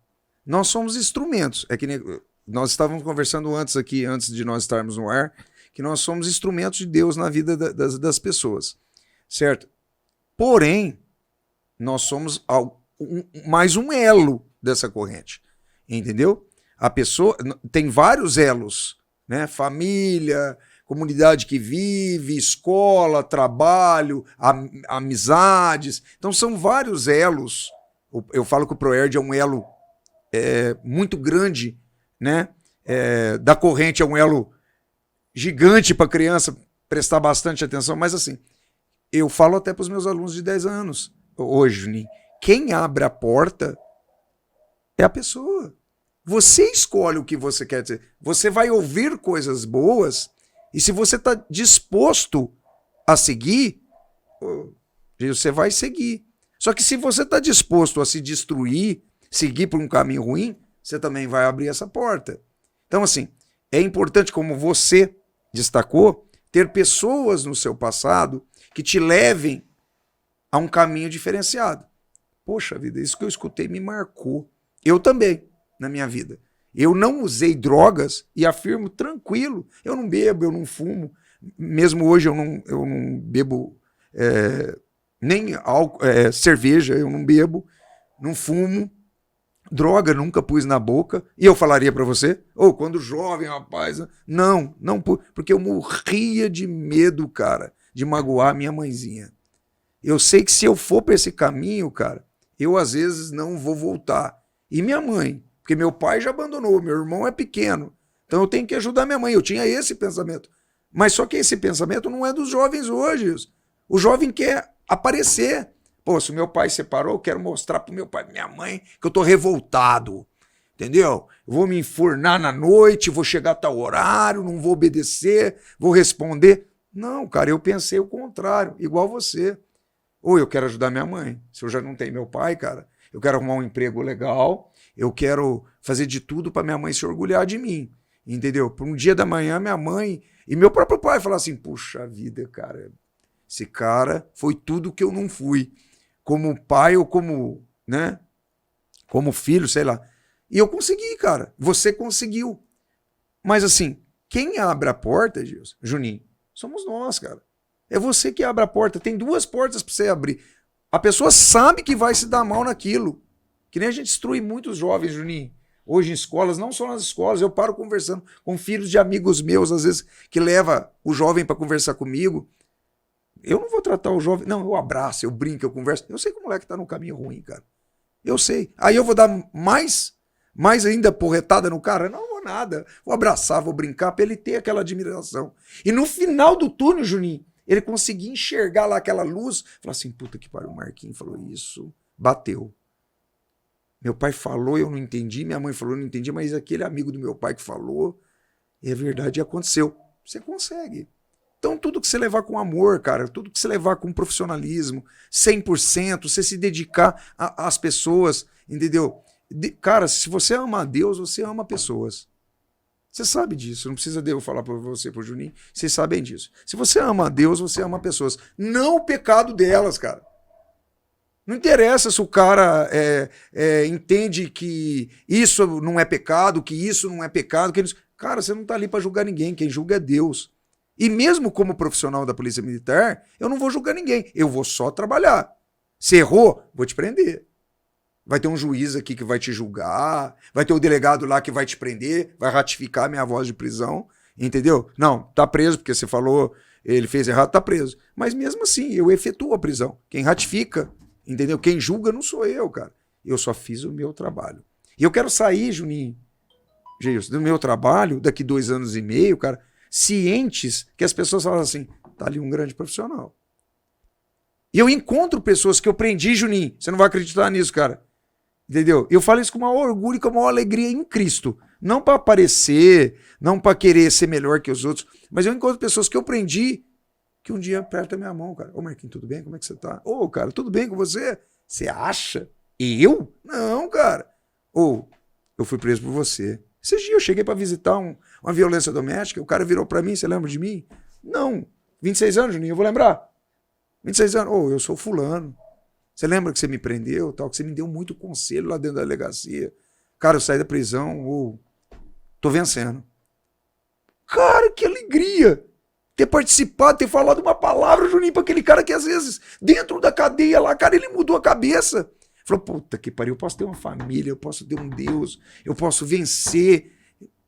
Nós somos instrumentos. É que nem nós estávamos conversando antes de nós estarmos no ar, que nós somos instrumentos de Deus na vida das pessoas, certo? Porém, nós somos mais um elo dessa corrente, entendeu? A pessoa tem vários elos, né? Família, comunidade que vive, escola, trabalho, amizades. Então são vários elos. Eu falo que o Proerd é um elo muito grande, né? Da corrente é um elo gigante para a criança prestar bastante atenção, mas assim, eu falo até para os meus alunos de 10 anos, hoje, Juninho, quem abre a porta é a pessoa. Você escolhe o que você quer dizer. Você vai ouvir coisas boas e se você está disposto a seguir, você vai seguir. Só que se você está disposto a se destruir, seguir por um caminho ruim, você também vai abrir essa porta. Então, assim, é importante, como você destacou, ter pessoas no seu passado que te levem a um caminho diferenciado. Poxa vida, isso que eu escutei me marcou. Eu também, na minha vida. Eu não usei drogas e afirmo tranquilo. Eu não bebo, eu não fumo. Mesmo hoje eu não bebo nem álcool, cerveja, eu não bebo, não fumo. Droga, nunca pus na boca. E eu falaria pra você, quando jovem, rapaz, não, porque eu morria de medo, cara, de magoar minha mãezinha. Eu sei que se eu for pra esse caminho, cara, eu às vezes não vou voltar. E minha mãe, porque meu pai já abandonou, meu irmão é pequeno, então eu tenho que ajudar minha mãe. Eu tinha esse pensamento. Mas só que esse pensamento não é dos jovens hoje. O jovem quer aparecer. Pô, se o meu pai separou, eu quero mostrar pro meu pai, minha mãe, que eu tô revoltado. Entendeu? Eu vou me enfurnar na noite, vou chegar a tal horário, não vou obedecer, vou responder. Não, cara, eu pensei o contrário, igual você. Ou eu quero ajudar minha mãe. Se eu já não tenho meu pai, cara, eu quero arrumar um emprego legal, eu quero fazer de tudo para minha mãe se orgulhar de mim. Entendeu? Por um dia da manhã, minha mãe e meu próprio pai falar assim, puxa vida, cara, esse cara foi tudo que eu não fui. Como pai ou como, né? Como filho, sei lá. E eu consegui, cara. Você conseguiu. Mas assim, quem abre a porta, Gilson, Juninho, somos nós, cara. É você que abre a porta. Tem duas portas para você abrir. A pessoa sabe que vai se dar mal naquilo. Que nem a gente instrui muitos jovens, Juninho. Hoje em escolas, não só nas escolas, eu paro conversando com filhos de amigos meus, às vezes, que leva o jovem para conversar comigo. Eu não vou tratar o jovem... Não, eu abraço, eu brinco, eu converso. Eu sei que o moleque tá no caminho ruim, cara. Eu sei. Aí eu vou dar mais ainda porretada no cara? Não vou nada. Vou abraçar, vou brincar, pra ele ter aquela admiração. E no final do túnel, Juninho, ele conseguir enxergar lá aquela luz, falar assim, puta que pariu, o Marquinhos falou isso, bateu. Meu pai falou, eu não entendi, minha mãe falou, eu não entendi, mas aquele amigo do meu pai que falou, é verdade, aconteceu. Você consegue. Então, tudo que você levar com amor, cara, tudo que você levar com profissionalismo, 100%, você se dedicar às pessoas, entendeu? Cara, se você ama a Deus, você ama pessoas. Você sabe disso, não precisa de eu falar para você, pro Juninho, vocês sabem disso. Se você ama a Deus, você ama pessoas. Não o pecado delas, cara. Não interessa se o cara entende que isso não é pecado, que isso não é pecado. Cara, você não tá ali para julgar ninguém, quem julga é Deus. E mesmo como profissional da Polícia Militar, eu não vou julgar ninguém, eu vou só trabalhar. Se errou, vou te prender. Vai ter um juiz aqui que vai te julgar, vai ter o delegado lá que vai te prender, vai ratificar minha voz de prisão, entendeu? Não, tá preso porque você falou, ele fez errado, tá preso. Mas mesmo assim, eu efetuo a prisão. Quem ratifica, entendeu? Quem julga não sou eu, cara. Eu só fiz o meu trabalho. E eu quero sair, Juninho, do meu trabalho, daqui 2 anos e meio, cara, cientes que as pessoas falam assim, tá ali um grande profissional. E eu encontro pessoas que eu prendi, Juninho, você não vai acreditar nisso, cara. Entendeu? Eu falo isso com maior orgulho e com a maior alegria em Cristo. Não para aparecer, não para querer ser melhor que os outros, mas eu encontro pessoas que eu prendi que um dia aperta a minha mão, cara. Ô, Marquinhos, tudo bem? Como é que você tá? Ô, cara, tudo bem com você? Você acha? Eu? Não, cara. Ô, eu fui preso por você. Esses dias eu cheguei para visitar uma violência doméstica, o cara virou para mim, você lembra de mim? Não. 26 anos, Juninho, eu vou lembrar. 26 anos. Ô, eu sou fulano. Você lembra que você me prendeu, tal, que você me deu muito conselho lá dentro da delegacia. Cara, eu saí da prisão, tô vencendo. Cara, que alegria ter participado, ter falado uma palavra, Juninho, para aquele cara que às vezes, dentro da cadeia lá, cara, ele mudou a cabeça. Falou, puta que pariu, eu posso ter uma família, eu posso ter um Deus, eu posso vencer.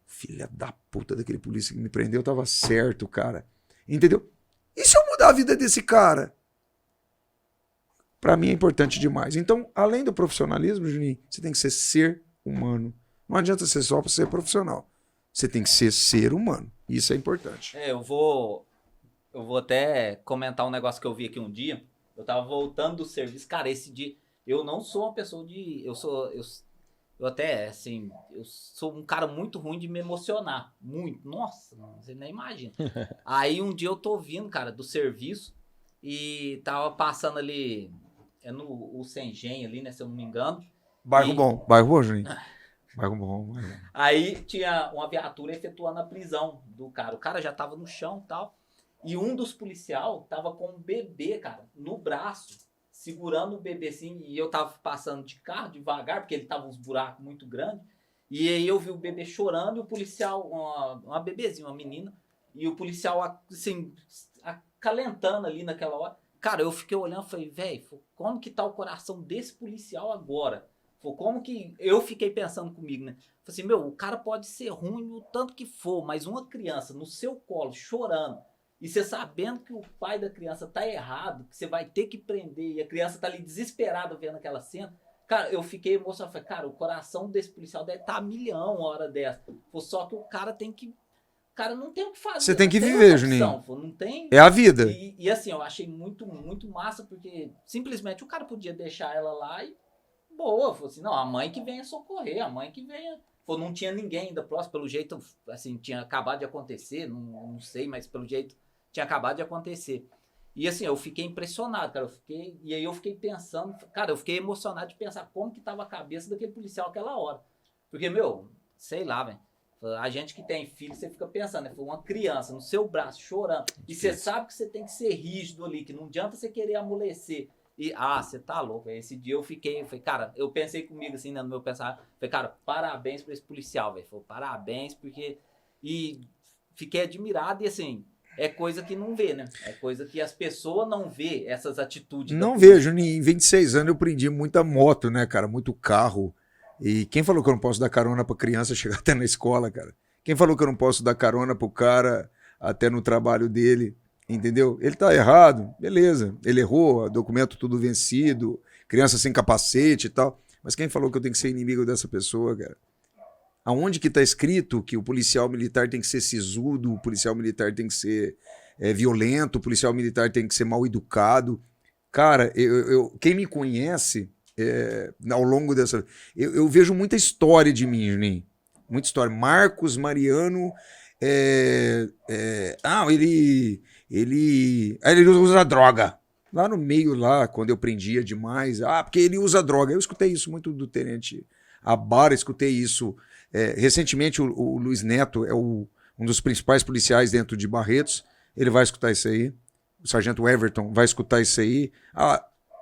Filha da puta daquele polícia que me prendeu, tava certo, cara. Entendeu? E se eu mudar a vida desse cara? Para mim é importante demais. Então, além do profissionalismo, Juninho, você tem que ser humano. Não adianta ser só para ser profissional. Você tem que ser humano. Isso é importante. Eu vou até comentar um negócio que eu vi aqui um dia. Eu tava voltando do serviço. Cara, esse dia... Eu não sou uma pessoa de... Eu até, assim, eu sou um cara muito ruim de me emocionar. Muito. Nossa, você nem imagina. Aí um dia eu tô vindo, cara, do serviço e tava passando ali, no o Sengem ali, né, se eu não me engano. Bairro E bom. Bairro bom, Juninho? Bairro bom. aí tinha uma viatura efetuando a prisão do cara. O cara já tava no chão e tal. E um dos policial tava com um bebê, cara, no braço, segurando o bebê assim. E eu tava passando de carro devagar, porque ele tava uns buracos muito grandes. E aí eu vi o bebê chorando e o policial, uma bebezinha, uma menina. E o policial, assim, acalentando ali naquela hora. Cara, eu fiquei olhando e falei, velho, como que tá o coração desse policial agora? Como que eu fiquei pensando comigo, né? Falei assim, meu, o cara pode ser ruim o tanto que for, mas uma criança no seu colo chorando e você sabendo que o pai da criança tá errado, que você vai ter que prender e a criança tá ali desesperada vendo aquela cena. Cara, eu fiquei emocionado. Falei, cara, o coração desse policial deve estar a milhão uma hora dessa. Só que o cara tem que. O cara não tem o que fazer. Você tem que não viver, outra Juninho. opção, não tem. É a vida. E assim, eu achei muito, muito massa, porque simplesmente o cara podia deixar ela lá e boa. Falou assim, não, a mãe que venha socorrer, a mãe que venha. Não tinha ninguém ainda próximo, pelo jeito, assim, tinha acabado de acontecer, não sei, mas pelo jeito tinha acabado de acontecer. E assim, eu fiquei impressionado, cara, e aí eu fiquei pensando, cara, eu fiquei emocionado de pensar como que tava a cabeça daquele policial aquela hora. Porque, meu, sei lá, velho, a gente que tem filho, você fica pensando, né, foi uma criança no seu braço, chorando, e você sabe que você tem que ser rígido ali, que não adianta você querer amolecer. E, você tá louco. Esse dia eu falei, cara, eu pensei comigo assim, né, no meu pensamento, falei, cara, parabéns pra esse policial, velho. Parabéns, porque. E fiquei admirado e assim, é coisa que não vê, né? É coisa que as pessoas não vê, essas atitudes. Não vejo, em 26 anos eu aprendi muita moto, né, cara? Muito carro. E quem falou que eu não posso dar carona pra criança chegar até na escola, cara? Quem falou que eu não posso dar carona pro cara até no trabalho dele? Entendeu? Ele tá errado, beleza. Ele errou, documento tudo vencido, criança sem capacete e tal. Mas quem falou que eu tenho que ser inimigo dessa pessoa, cara? Aonde que tá escrito que o policial militar tem que ser sisudo, o policial militar tem que ser violento, o policial militar tem que ser mal educado? Cara, quem me conhece ao longo dessa... Eu vejo muita história de mim, Juninho. Muita história. Marcos Mariano... ele usa droga. Lá no meio, lá, quando eu prendia demais, porque ele usa droga. Eu escutei isso muito do tenente Abara, escutei isso. Recentemente, o Luiz Neto é um dos principais policiais dentro de Barretos. Ele vai escutar isso aí. O sargento Everton vai escutar isso aí.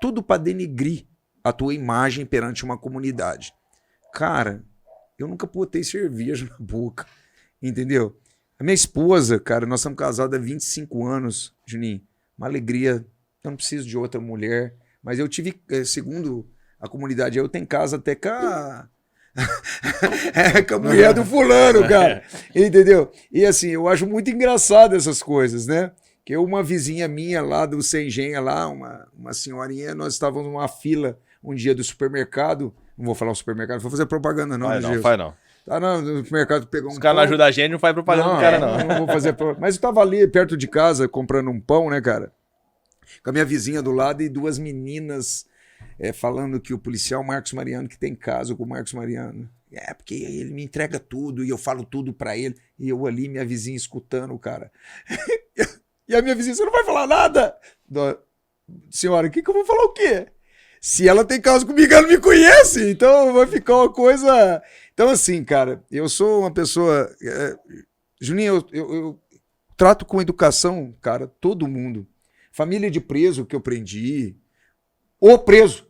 Tudo para denigrir a tua imagem perante uma comunidade. Cara, eu nunca botei cerveja na boca, entendeu? A minha esposa, cara, nós estamos casados há 25 anos, Juninho. Uma alegria. Eu não preciso de outra mulher. Mas eu tive, segundo a comunidade, eu tenho casa até com a mulher do fulano, cara. Entendeu? E assim, eu acho muito engraçado essas coisas, né? Que uma vizinha minha lá do Sengem, lá, uma senhorinha, nós estávamos numa fila um dia do supermercado. Não vou falar o supermercado, não vou fazer propaganda, não. Faz não. Tá no supermercado, pegou um pão. Os caras não ajudam a gente, não faz propaganda do cara, não. Não vou fazer propaganda. Mas eu tava ali perto de casa comprando um pão, né, cara? Com a minha vizinha do lado e duas meninas falando que o policial Marcos Mariano, que tem caso com o Marcos Mariano. Porque ele me entrega tudo e eu falo tudo pra ele. E eu ali, minha vizinha, escutando o cara. E a minha vizinha, você não vai falar nada? Senhora, que eu vou falar o quê? Se ela tem caso comigo, ela não me conhece. Então vai ficar uma coisa... Então assim, cara, eu sou uma pessoa... Juninho, eu trato com educação, cara, todo mundo. Família de preso que eu prendi. Ô preso!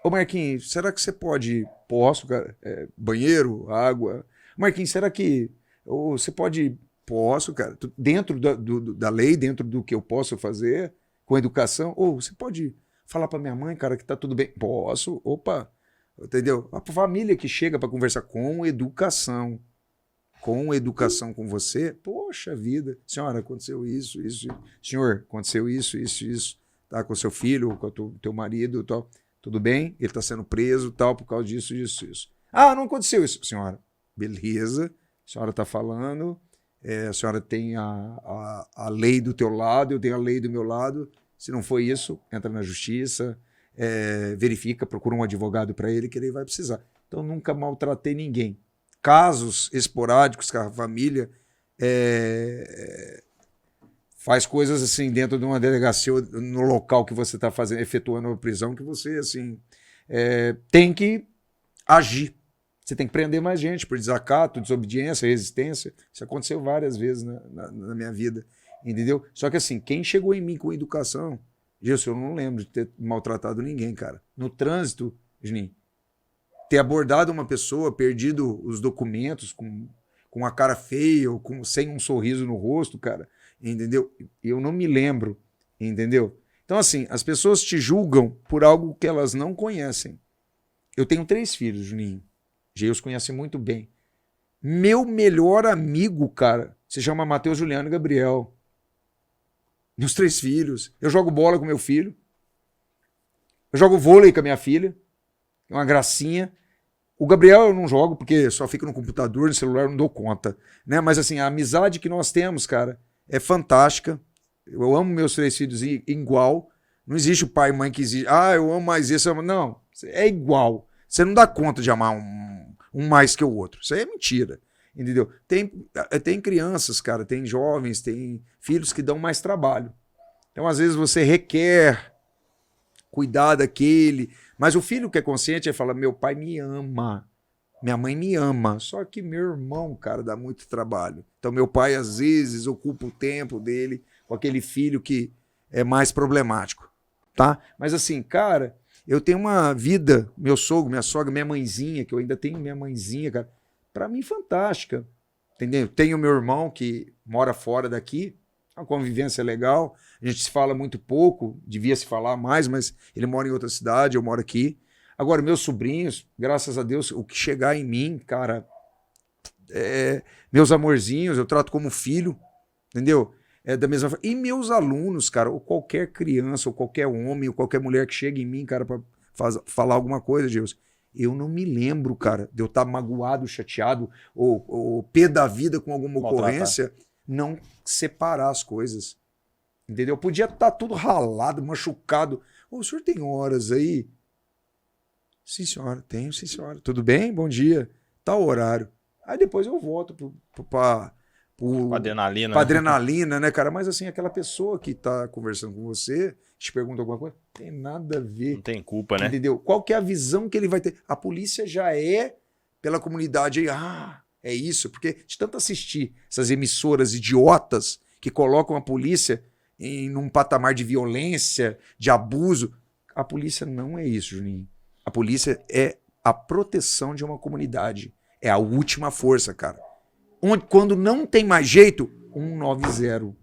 Ô Marquinhos, será que você pode... Posso, cara. Banheiro, água. Marquinhos, será que você pode... Posso, cara. Dentro da lei, dentro do que eu posso fazer, com educação. Você pode falar pra minha mãe, cara, que tá tudo bem? Posso. Opa. Entendeu? A família que chega para conversar com educação. Com educação com você. Poxa vida. Senhora, aconteceu isso. Senhor, aconteceu isso. Tá com seu filho, com o teu marido, tal. Tudo bem? Ele tá sendo preso, tal, por causa disso. Não aconteceu isso. Senhora, beleza. A senhora tá falando. A senhora tem a lei do teu lado, eu tenho a lei do meu lado. Se não foi isso, entra na justiça, verifica, procura um advogado para ele, que ele vai precisar. Então, nunca maltratei ninguém. Casos esporádicos que a família faz coisas assim dentro de uma delegacia, no local que você está efetuando a prisão, que você assim tem que agir. Você tem que prender mais gente por desacato, desobediência, resistência. Isso aconteceu várias vezes na minha vida, entendeu? Só que assim, quem chegou em mim com educação, Gilson, eu não lembro de ter maltratado ninguém, cara. No trânsito, Juninho, ter abordado uma pessoa, perdido os documentos, com a cara feia, ou sem um sorriso no rosto, cara, entendeu? Eu não me lembro, entendeu? Então, assim, as pessoas te julgam por algo que elas não conhecem. Eu tenho 3 filhos, Juninho. Geus conhece muito bem. Meu melhor amigo, cara, se chama Matheus, Juliano e Gabriel. Meus 3 filhos. Eu jogo bola com meu filho. Eu jogo vôlei com a minha filha. É uma gracinha. O Gabriel eu não jogo, porque só fico no computador, no celular, eu não dou conta. Né? Mas assim, a amizade que nós temos, cara, é fantástica. Eu amo meus 3 filhos igual. Não existe o pai e mãe que exige. Eu amo mais esse. Não, é igual. Você não dá conta de amar um mais que o outro. Isso aí é mentira. Entendeu? Tem crianças, cara, tem jovens, tem filhos que dão mais trabalho. Então, às vezes, você requer cuidar daquele. Mas o filho que é consciente, ele fala: meu pai me ama, minha mãe me ama. Só que meu irmão, cara, dá muito trabalho. Então, meu pai, às vezes, ocupa o tempo dele com aquele filho que é mais problemático. Tá? Mas assim, cara, eu tenho uma vida, meu sogro, minha sogra, minha mãezinha, que eu ainda tenho minha mãezinha, cara, pra mim fantástica. Entendeu? Tenho meu irmão que mora fora daqui, a convivência é legal, a gente se fala muito pouco, devia se falar mais, mas ele mora em outra cidade, eu moro aqui. Agora, meus sobrinhos, graças a Deus, o que chegar em mim, cara, meus amorzinhos, eu trato como filho, entendeu? Da mesma forma. E meus alunos, cara, ou qualquer criança, ou qualquer homem, ou qualquer mulher que chegue em mim, cara, pra falar alguma coisa, Deus, eu não me lembro, cara, de eu estar magoado, chateado, ou pé da vida com alguma ocorrência, não separar as coisas. Entendeu? Podia estar tudo ralado, machucado. O senhor tem horas aí? Sim, senhora. Tenho, sim, senhora. Tudo bem? Bom dia. Tal horário. Aí depois eu volto pra adrenalina. Pra adrenalina, né, cara? Mas assim, aquela pessoa que tá conversando com você, te pergunta alguma coisa, não tem nada a ver. Não tem culpa, né? Entendeu? Qual que é a visão que ele vai ter? A polícia já é pela comunidade aí, é isso, porque de tanto assistir essas emissoras idiotas que colocam a polícia num patamar de violência, de abuso. A polícia não é isso, Juninho. A polícia é a proteção de uma comunidade. É a última força, cara. Quando não tem mais jeito, 190.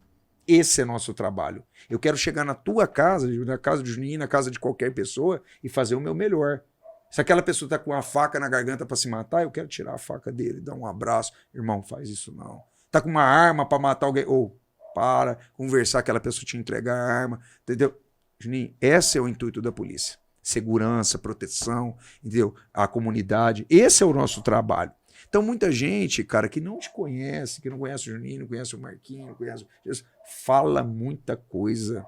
Esse é nosso trabalho. Eu quero chegar na tua casa, na casa do Juninho, na casa de qualquer pessoa e fazer o meu melhor. Se aquela pessoa está com uma faca na garganta para se matar, eu quero tirar a faca dele, dar um abraço. Irmão, faz isso não. Tá com uma arma para matar alguém. Para conversar, aquela pessoa te entregar a arma. Entendeu? Juninho, esse é o intuito da polícia. Segurança, proteção, entendeu? A comunidade. Esse é o nosso trabalho. Então, muita gente, cara, que não te conhece, que não conhece o Juninho, não conhece o Marquinhos, não conhece o Jesus, fala muita coisa.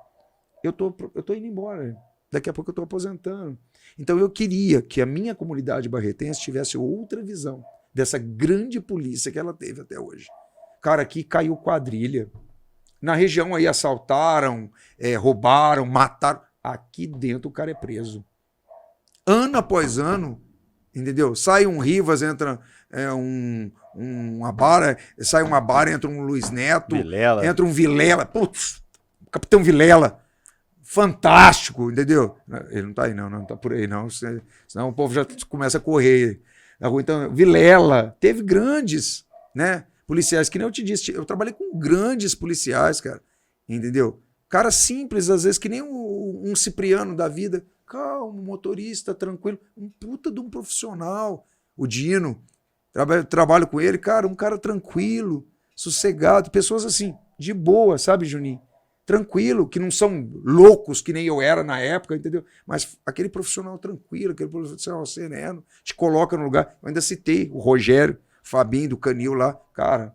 Eu tô indo embora. Daqui a pouco eu tô aposentando. Então, eu queria que a minha comunidade barretense tivesse outra visão dessa grande polícia que ela teve até hoje. Cara, aqui caiu quadrilha. Na região aí assaltaram, roubaram, mataram. Aqui dentro o cara é preso. Ano após ano, entendeu? Sai um Rivas, entra uma Bara, sai uma Bara, entra um Luiz Neto, Vilela. entra um Vilela, putz, Capitão Vilela, fantástico, entendeu? Ele não tá aí não tá por aí não, senão o povo já começa a correr. Então, Vilela, teve grandes, né, policiais, que nem eu te disse, eu trabalhei com grandes policiais, cara, entendeu? Cara simples, às vezes, que nem um Cipriano da vida, calmo, motorista, tranquilo, um puta de um profissional, o Dino, trabalho com ele, cara, um cara tranquilo, sossegado, pessoas assim, de boa, sabe, Juninho? Tranquilo, que não são loucos que nem eu era na época, entendeu? Mas aquele profissional tranquilo, aquele profissional sereno, te coloca no lugar. Eu ainda citei o Rogério, o Fabinho do Canil lá, cara,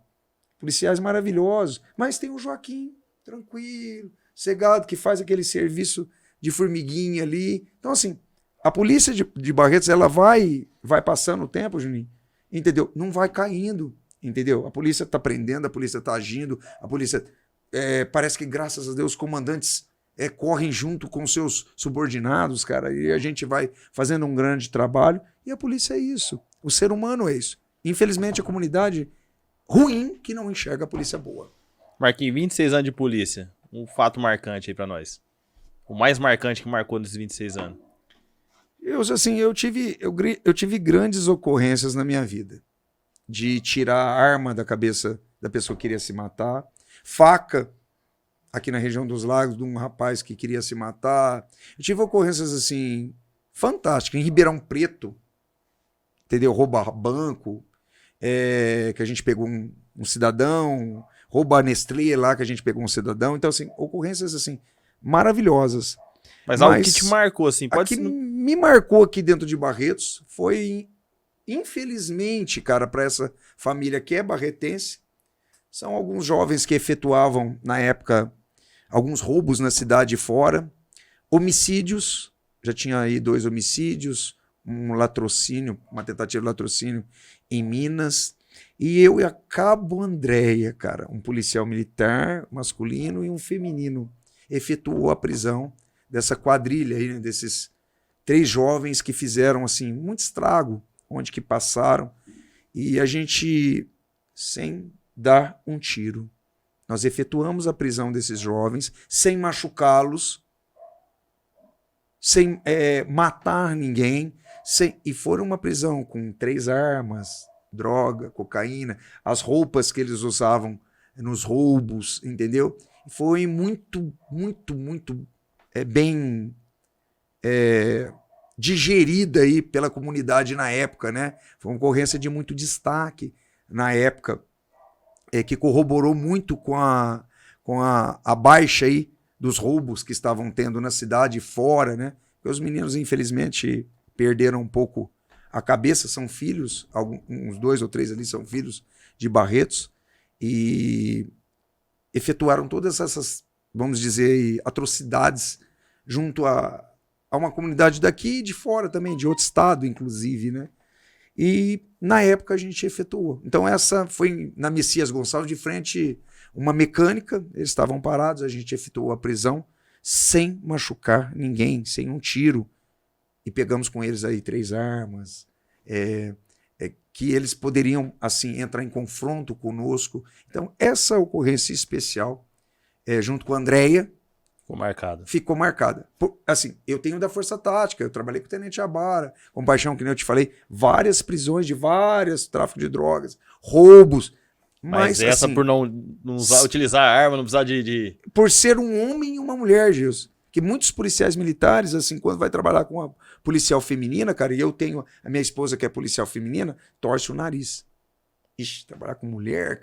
policiais maravilhosos, mas tem o Joaquim, tranquilo, sossegado, que faz aquele serviço de formiguinha ali. Então, assim, a polícia de Barretos, ela vai vai passando o tempo, Juninho, entendeu? Não vai caindo, entendeu? A polícia tá prendendo, a polícia tá agindo, a polícia... parece que, graças a Deus, os comandantes correm junto com seus subordinados, cara, e a gente vai fazendo um grande trabalho. E a polícia é isso. O ser humano é isso. Infelizmente, a comunidade ruim que não enxerga a polícia boa. Marquinhos, 26 anos de polícia. Um fato marcante aí pra nós. O mais marcante que marcou nesses 26 anos. Eu tive grandes ocorrências na minha vida. De tirar a arma da cabeça da pessoa que queria se matar. Faca, aqui na região dos Lagos, de um rapaz que queria se matar. Eu tive ocorrências, assim, fantásticas. Em Ribeirão Preto, entendeu? Roubar banco, que a gente pegou um cidadão, roubar Nestlé lá, que a gente pegou um cidadão. Então, assim, ocorrências, assim, maravilhosas. Mas algo que te marcou, assim, pode ser... me marcou aqui dentro de Barretos foi, infelizmente, cara, para essa família que é barretense, são alguns jovens que efetuavam, na época, alguns roubos na cidade e fora, homicídios, já tinha aí 2 homicídios, um latrocínio, uma tentativa de latrocínio em Minas, e eu e a Cabo Andréia, cara, um policial militar masculino e um feminino, efetuou a prisão dessa quadrilha aí, né, desses 3 jovens que fizeram, assim, muito estrago, onde que passaram, e a gente, sem dar um tiro, nós efetuamos a prisão desses jovens, sem machucá-los, sem matar ninguém, e foram uma prisão com 3 armas, droga, cocaína, as roupas que eles usavam nos roubos, entendeu? Foi muito, muito, muito bem digerida aí pela comunidade na época, né? Foi uma ocorrência de muito destaque na época, que corroborou muito com a baixa aí dos roubos que estavam tendo na cidade e fora, né? Porque os meninos, infelizmente, perderam um pouco a cabeça, são filhos, uns 2 ou 3 ali são filhos de Barretos, e efetuaram todas essas, vamos dizer, atrocidades junto a uma comunidade daqui e de fora também, de outro estado, inclusive, né? E na época a gente efetuou. Então essa foi na Messias Gonçalves, de frente uma mecânica, eles estavam parados, a gente efetuou a prisão sem machucar ninguém, sem um tiro. E pegamos com eles aí 3 armas, que eles poderiam, assim, entrar em confronto conosco. Então essa ocorrência especial, junto com a Andréia, ficou marcada. Assim, eu tenho da Força Tática, eu trabalhei com o Tenente Abara, com Paixão, que nem eu te falei, várias prisões de vários tráfico de drogas, roubos. Mas essa, assim, por não utilizar a arma, não precisar de... Por ser um homem e uma mulher, Gilson. Que muitos policiais militares, assim, quando vai trabalhar com uma policial feminina, cara, e eu tenho a minha esposa que é policial feminina, torce o nariz. Ixi, trabalhar com mulher,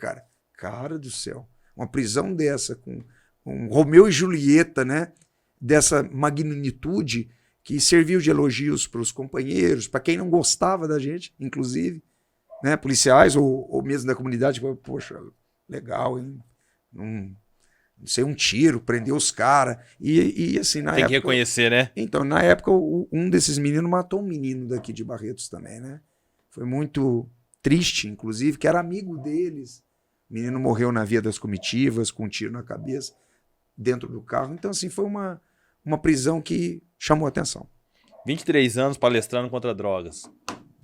cara do céu. Uma prisão dessa, com um Romeu e Julieta, né? Dessa magnitude, que serviu de elogios para os companheiros, para quem não gostava da gente, inclusive, né? Policiais ou mesmo da comunidade, poxa, legal, hein? Não sei, um tiro, prendeu os caras. E assim, na época... Tem que reconhecer, né? Então, na época, um desses meninos matou um menino daqui de Barretos também, né? Foi muito triste, inclusive, que era amigo deles. O menino morreu na via das comitivas, com um tiro na cabeça, dentro do carro. Então, assim, foi uma prisão que chamou a atenção. 23 anos palestrando contra drogas.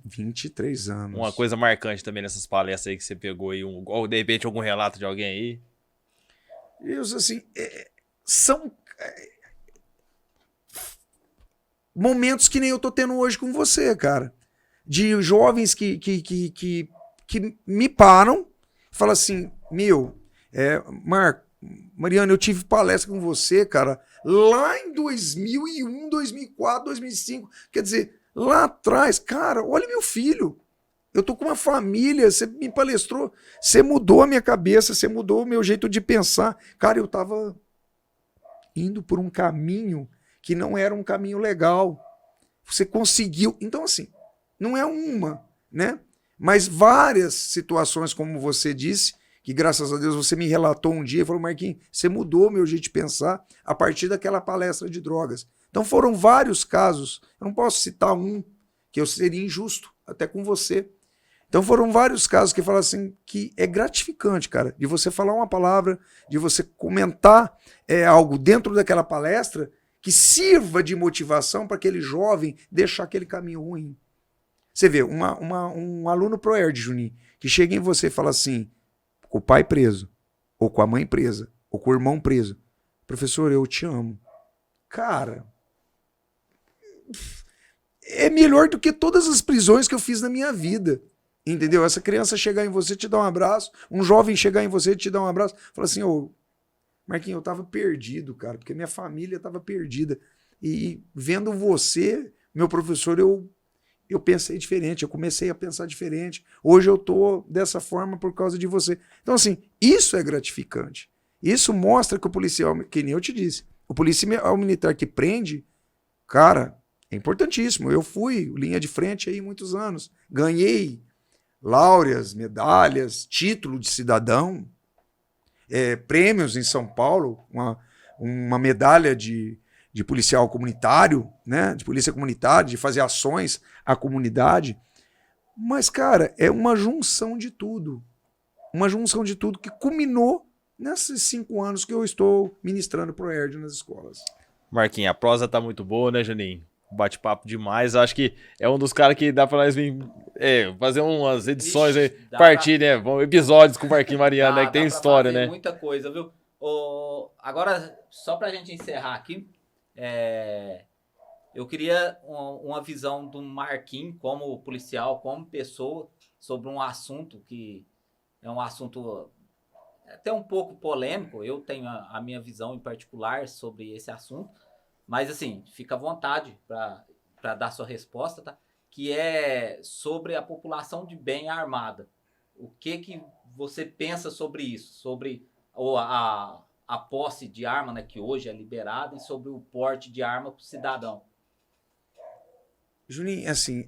23 anos. Uma coisa marcante também nessas palestras aí que você pegou aí, ou de repente algum relato de alguém aí? Isso, assim, são momentos que nem eu tô tendo hoje com você, cara. De jovens que me param e falam assim, Mariano, eu tive palestra com você, cara, lá em 2001, 2004, 2005. Quer dizer, lá atrás, cara, olha meu filho. Eu tô com uma família, você me palestrou, você mudou a minha cabeça, você mudou o meu jeito de pensar. Cara, eu tava indo por um caminho que não era um caminho legal. Você conseguiu. Então, assim, não é uma, né? Mas várias situações, como você disse, que graças a Deus você me relatou um dia e falou, Marquinhos, você mudou o meu jeito de pensar a partir daquela palestra de drogas. Então foram vários casos, eu não posso citar um que eu seria injusto até com você. Então foram vários casos que falam assim que é gratificante, cara, de você falar uma palavra, de você comentar algo dentro daquela palestra que sirva de motivação para aquele jovem deixar aquele caminho ruim. Você vê, um aluno ProErd, Juninho, que chega em você e fala assim, com o pai preso, ou com a mãe presa, ou com o irmão preso, professor, eu te amo. Cara, é melhor do que todas as prisões que eu fiz na minha vida. Entendeu? Essa criança chegar em você, te dar um abraço, um jovem chegar em você, te dar um abraço, fala assim, ô, Marquinhos, eu tava perdido, cara, porque minha família tava perdida. E vendo você, meu professor, eu pensei diferente, eu comecei a pensar diferente. Hoje eu tô dessa forma por causa de você. Então, assim, isso é gratificante. Isso mostra que o policial, que nem eu te disse, o policial militar que prende, cara, é importantíssimo. Eu fui linha de frente aí muitos anos. Ganhei láureas, medalhas, título de cidadão, prêmios em São Paulo, uma medalha de policial comunitário, né, de polícia comunitária, de fazer ações à comunidade. Mas, cara, é uma junção de tudo. Uma junção de tudo que culminou nesses 5 anos que eu estou ministrando ProErd nas escolas. Marquinhos, a prosa tá muito boa, né, Juninho? Bate-papo demais. Acho que é um dos caras que dá pra nós vir fazer umas edições aí, partir, né? Episódios com o Marquinhos Mariano, né? Que tem história, né? Muita coisa, viu? Agora, só pra gente encerrar aqui, eu queria uma visão do Marquinhos como policial, como pessoa, sobre um assunto que é um assunto até um pouco polêmico. Eu tenho a minha visão em particular sobre esse assunto. Mas, assim, fica à vontade para dar sua resposta, tá? Que é sobre a população de bem armada. O que você pensa sobre isso? Sobre a posse de arma, né, que hoje é liberada, e sobre o porte de arma para o cidadão. Juninho, assim,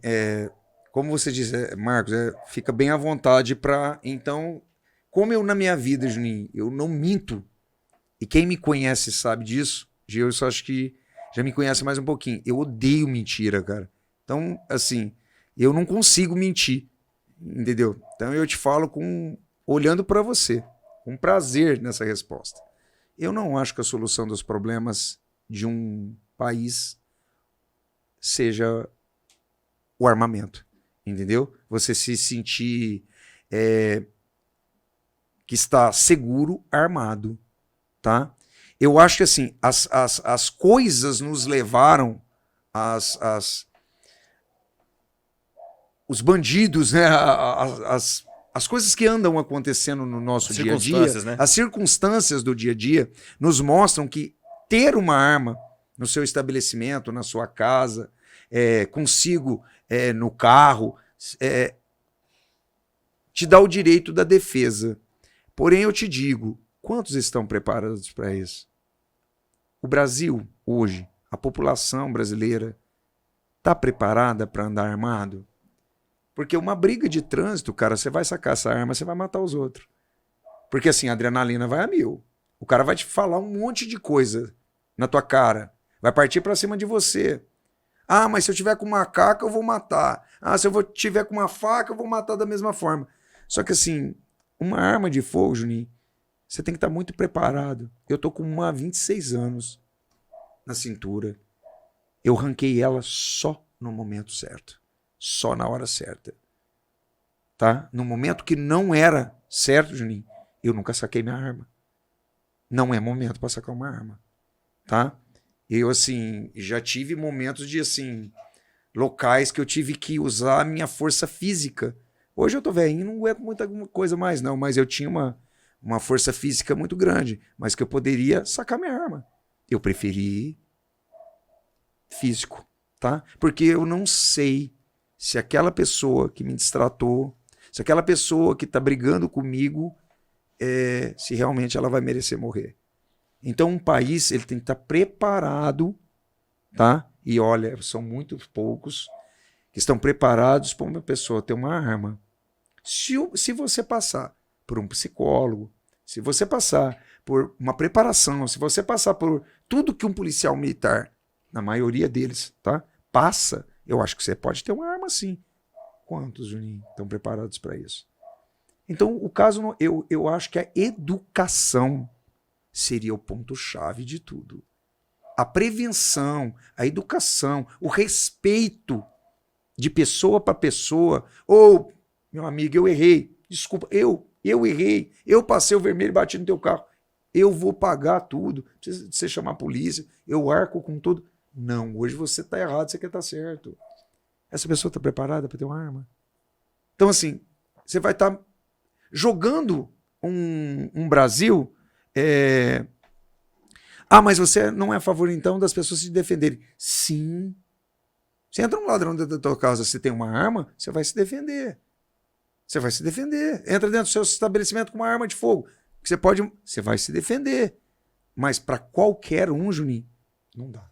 como você disse, Marcos, fica bem à vontade para... Então, como eu na minha vida, Juninho, eu não minto, e quem me conhece sabe disso, eu só acho que já me conhece mais um pouquinho. Eu odeio mentira, cara. Então, assim, eu não consigo mentir, entendeu? Então eu te falo olhando para você, com prazer nessa resposta. Eu não acho que a solução dos problemas de um país seja o armamento, entendeu? Você se sentir que está seguro armado, tá? Eu acho que assim, as coisas nos levaram, os bandidos, né, as coisas que andam acontecendo no nosso dia a dia, né? as circunstâncias do dia a dia, nos mostram que ter uma arma no seu estabelecimento, na sua casa, consigo no carro, te dá o direito da defesa. Porém, eu te digo, quantos estão preparados para isso? O Brasil, hoje, a população brasileira, está preparada para andar armado? Porque uma briga de trânsito, cara, você vai sacar essa arma, você vai matar os outros. Porque assim, a adrenalina vai a 1000. O cara vai te falar um monte de coisa na tua cara. Vai partir para cima de você. Ah, mas se eu tiver com uma macaca, eu vou matar. Ah, se eu tiver com uma faca, eu vou matar da mesma forma. Só que assim, uma arma de fogo, Juninho, você tem que estar muito preparado. Eu tô com uma há 26 anos na cintura. Eu ranquei ela só no momento certo. Só na hora certa. Tá? No momento que não era certo, Juninho, eu nunca saquei minha arma. Não é momento para sacar uma arma. Tá? Eu, assim, já tive momentos de, assim, locais que eu tive que usar a minha força física. Hoje eu tô velhinho, não aguento muita coisa mais, não. Mas eu tinha uma força física muito grande, mas que eu poderia sacar minha arma. Eu preferi físico, tá? Porque eu não sei se aquela pessoa que me destratou, se aquela pessoa que tá brigando comigo, se realmente ela vai merecer morrer. Então um país ele tem que estar preparado, tá? E olha, são muito poucos que estão preparados para uma pessoa ter uma arma. Se você passar por um psicólogo, se você passar por uma preparação, se você passar por tudo que um policial militar, na maioria deles, tá, passa, Eu acho que você pode ter uma arma sim. Quantos, Juninho, estão preparados para isso? Então, o caso, eu acho que a educação seria o ponto-chave de tudo. A prevenção, a educação, o respeito de pessoa para pessoa. Ou, meu amigo, eu errei. Desculpa, eu errei. Eu passei o vermelho e bati no teu carro. Eu vou pagar tudo. Precisa de você chamar a polícia. Eu arco com tudo. Não, hoje você está errado, você quer estar certo. Essa pessoa está preparada para ter uma arma? Então, assim, você vai estar jogando um Brasil... mas você não é a favor, então, das pessoas se defenderem. Sim. Se entra um ladrão dentro da tua casa, você tem uma arma, você vai se defender. Você vai se defender. Entra dentro do seu estabelecimento com uma arma de fogo. Você vai se defender. Mas para qualquer um, Juninho, não dá.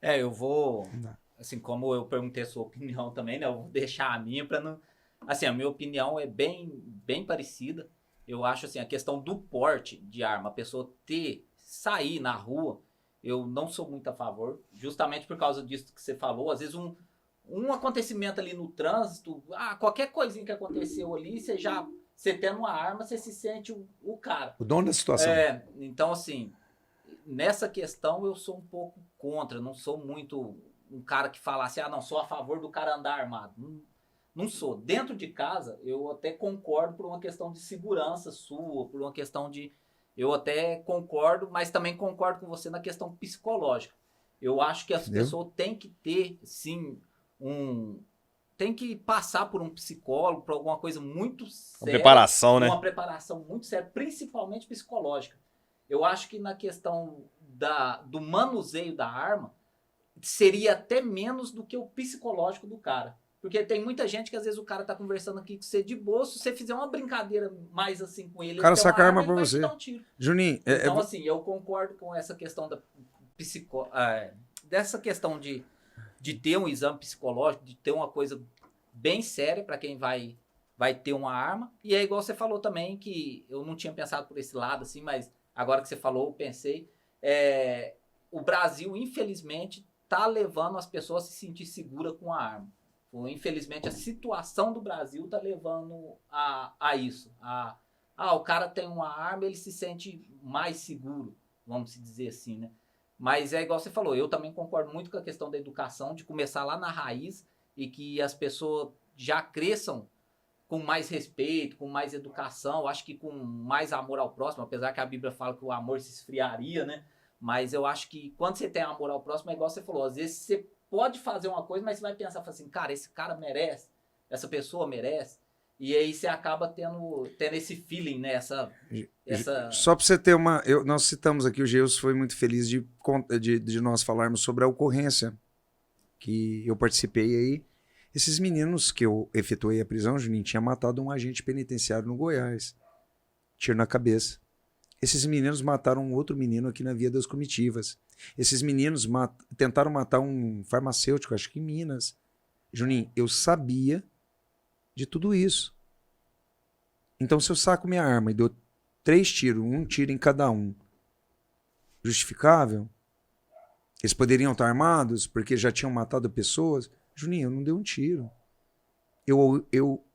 Eu vou... Não dá. Assim, como eu perguntei a sua opinião também, né? Eu vou deixar a minha para não... Assim, a minha opinião é bem parecida. Eu acho, assim, a questão do porte de arma, a pessoa sair na rua, eu não sou muito a favor, justamente por causa disso que você falou. Às vezes um acontecimento ali no trânsito, qualquer coisinha que aconteceu ali, você tendo uma arma, você se sente o cara. O dono da situação. Então, assim, nessa questão eu sou um pouco contra, não sou muito um cara que fala assim, não, sou a favor do cara andar armado. Não sou. Dentro de casa, eu até concordo por uma questão de segurança sua, por uma questão de... Eu até concordo, mas também concordo com você na questão psicológica. Eu acho que as pessoas têm que ter, sim, tem que passar por um psicólogo, por alguma coisa muito séria. Preparação, né? Uma preparação muito séria, principalmente psicológica. Eu acho que na questão do manuseio da arma, seria até menos do que o psicológico do cara. Porque tem muita gente que às vezes o cara tá conversando aqui com você de boa, se você fizer uma brincadeira mais assim com ele, o cara saca a arma pra ele vai você. te dar um tiro. Juninho, Então, assim, eu concordo com essa questão dessa questão de ter um exame psicológico, de ter uma coisa bem séria para quem vai ter uma arma. E é igual você falou também, que eu não tinha pensado por esse lado, assim, mas agora que você falou, eu pensei. O Brasil, infelizmente, tá levando as pessoas a se sentir seguras com a arma. Infelizmente, a situação do Brasil tá levando a isso. O cara tem uma arma, ele se sente mais seguro, vamos dizer assim, né? Mas é igual você falou, eu também concordo muito com a questão da educação, de começar lá na raiz e que as pessoas já cresçam com mais respeito, com mais educação, acho que com mais amor ao próximo, apesar que a Bíblia fala que o amor se esfriaria, né? Mas eu acho que quando você tem amor ao próximo, é igual você falou, às vezes você pode fazer uma coisa, mas você vai pensar assim, cara, esse cara merece, essa pessoa merece, e aí você acaba tendo esse feeling, né? Só para você ter nós citamos aqui, o Geus foi muito feliz de nós falarmos sobre a ocorrência que eu participei aí. Esses meninos que eu efetuei a prisão, Juninho, tinha matado um agente penitenciário no Goiás. Tiro na cabeça. Esses meninos mataram um outro menino aqui na Via das Comitivas. Esses meninos tentaram matar um farmacêutico, acho que em Minas. Juninho, eu sabia de tudo isso. Então, se eu saco minha arma e dou 3 tiros, 1 tiro em cada um, justificável? Eles poderiam estar armados porque já tinham matado pessoas? Juninho, eu não dei um tiro. Eu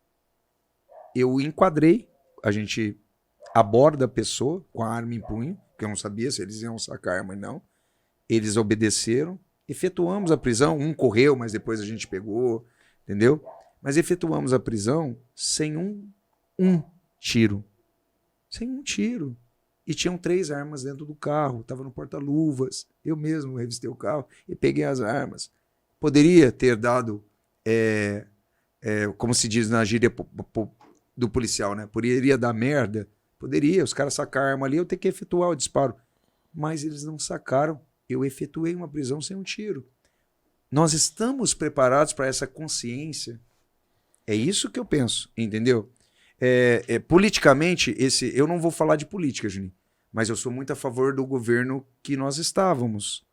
enquadrei, a gente aborda a pessoa com a arma em punho, porque eu não sabia se eles iam sacar a arma ou não. Eles obedeceram, efetuamos a prisão, um correu, mas depois a gente pegou, entendeu? Mas efetuamos a prisão sem um tiro. Sem um tiro. E tinham 3 armas dentro do carro, estava no porta-luvas. Eu mesmo revistei o carro e peguei as armas. Poderia ter dado, como se diz na gíria do policial, né? Poderia dar merda? Poderia, os caras sacaram a arma ali, eu ter que efetuar o disparo. Mas eles não sacaram. Eu efetuei uma prisão sem um tiro. Nós estamos preparados para essa consciência? É isso que eu penso, entendeu? Politicamente, eu não vou falar de política, Juninho, mas eu sou muito a favor do governo que nós estávamos.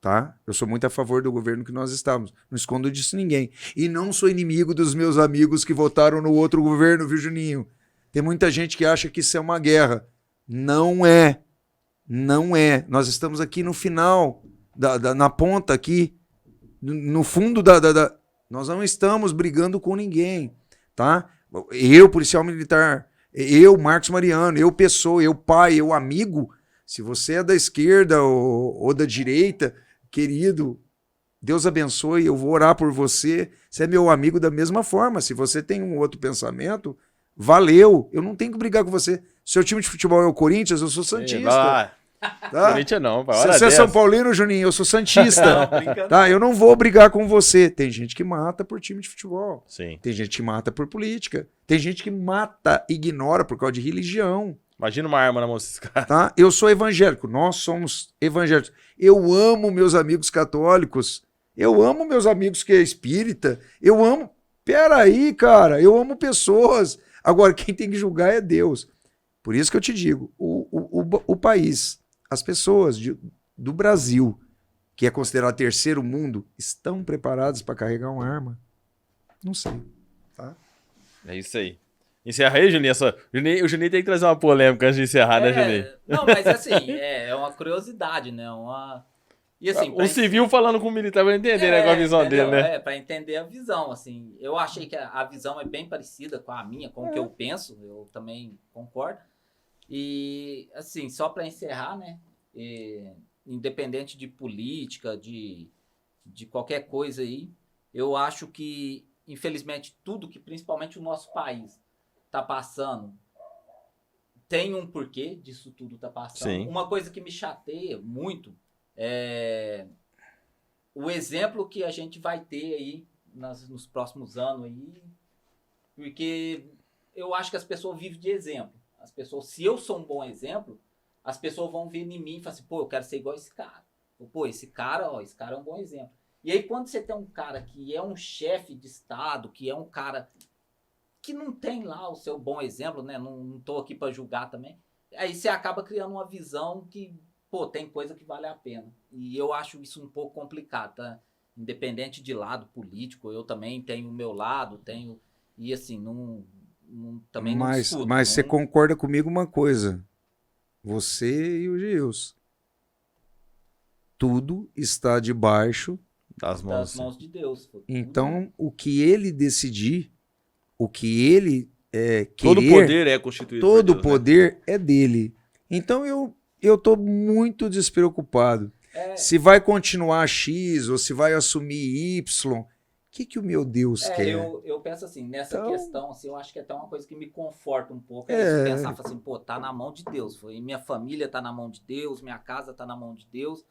Tá? Eu sou muito a favor do governo que nós estávamos. Não escondo disso ninguém. E não sou inimigo dos meus amigos que votaram no outro governo, viu, Juninho? Tem muita gente que acha que isso é uma guerra. Não é. Não é. Nós estamos aqui no final, na ponta aqui no fundo nós não estamos brigando com ninguém, tá? Eu, policial militar, eu, Marcos Mariano, eu, pessoa, eu, pai, eu, amigo, se você é da esquerda ou da direita, querido, Deus abençoe, eu vou orar por você, você é meu amigo da mesma forma, se você tem um outro pensamento, valeu, eu não tenho que brigar com você. Seu time de futebol é o Corinthians, eu sou santista. Tá? Corinthians não, pai. Se você é São Paulino, Juninho, eu sou santista. Não, tá? Eu não vou brigar com você. Tem gente que mata por time de futebol. Sim. Tem gente que mata por política. Tem gente que mata, ignora por causa de religião. Imagina uma arma na mão desses caras. Tá? Eu sou evangélico. Nós somos evangélicos. Eu amo meus amigos católicos. Eu amo meus amigos que é espírita. Eu amo... Peraí, cara. Eu amo pessoas. Agora, quem tem que julgar é Deus. Por isso que eu te digo, o país, as pessoas do Brasil, que é considerado terceiro mundo, estão preparadas para carregar uma arma? Não sei. Tá? É isso aí. Encerra aí, Juninho. O Juninho tem que trazer uma polêmica antes de encerrar, né, Juninho? Não, mas assim, é uma curiosidade, né? E, assim, o civil falando com o militar vai entender, né, com a visão entendeu? dele, né? Para entender a visão, assim. Eu achei que a visão é bem parecida com a minha, com o que eu penso. Eu também concordo. E, assim, só para encerrar, né? Independente de política, de qualquer coisa aí, eu acho que, infelizmente, tudo que principalmente o nosso país está passando tem um porquê disso tudo tá passando. Sim. Uma coisa que me chateia muito é o exemplo que a gente vai ter aí nos próximos anos aí, porque eu acho que as pessoas vivem de exemplo. As pessoas, se eu sou um bom exemplo, as pessoas vão ver em mim e falar assim, pô, eu quero ser igual a esse cara. Pô, esse cara é um bom exemplo. E aí quando você tem um cara que é um chefe de estado, que é um cara que não tem lá o seu bom exemplo, né? Não tô aqui para julgar também. Aí você acaba criando uma visão que, pô, tem coisa que vale a pena. E eu acho isso um pouco complicado, tá? Independente de lado político, eu também tenho o meu lado, e assim, também não discuto. Mas você concorda comigo uma coisa, você e o Gilson, tudo está debaixo das mãos de Deus. Então, o que ele decidir, o que ele querer... Todo poder é constituído todo por Deus, poder né? é dele. Então, eu tô muito despreocupado. Se vai continuar X ou se vai assumir Y, o que o meu Deus quer? Eu penso assim, nessa questão, assim, eu acho que é até uma coisa que me conforta um pouco. Pensar assim, pô, tá na mão de Deus. Minha família tá na mão de Deus, minha casa tá na mão de Deus.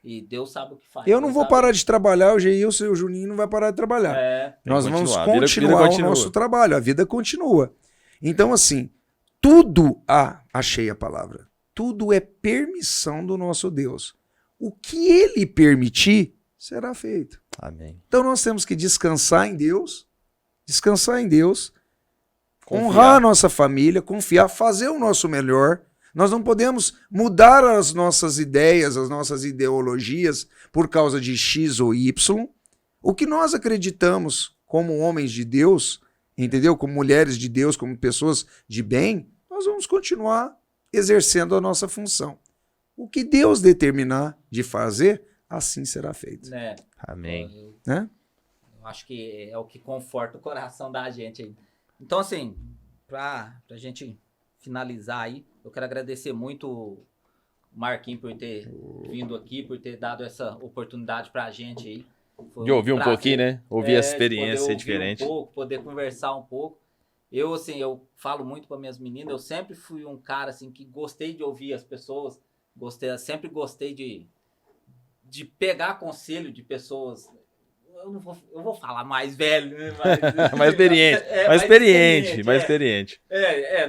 E Deus sabe o que faz. Eu não vou parar de trabalhar, o Geilson e o Juninho não vai parar de trabalhar. Nós vamos continuar o nosso trabalho, a vida continua. Então, assim, tudo, achei a palavra, tudo é permissão do nosso Deus. O que ele permitir, será feito. Amém. Então nós temos que descansar em Deus, honrar a nossa família, confiar, fazer o nosso melhor. Nós não podemos mudar as nossas ideias, as nossas ideologias por causa de X ou Y. O que nós acreditamos como homens de Deus, entendeu? Como mulheres de Deus, como pessoas de bem, nós vamos continuar exercendo a nossa função. O que Deus determinar de fazer, assim será feito. Amém. Eu acho que é o que conforta o coração da gente aí. Então, assim, pra gente finalizar aí, eu quero agradecer muito o Marquinhos por ter vindo aqui, por ter dado essa oportunidade pra gente aí. De ouvir um pouquinho, né? Ouvir essa experiência diferente. Poder conversar um pouco. Eu, assim, eu falo muito para minhas meninas, eu sempre fui um cara, assim, que gostei de ouvir as pessoas, sempre gostei de pegar conselho de pessoas. Eu vou falar mais velho, né? Mais experiente.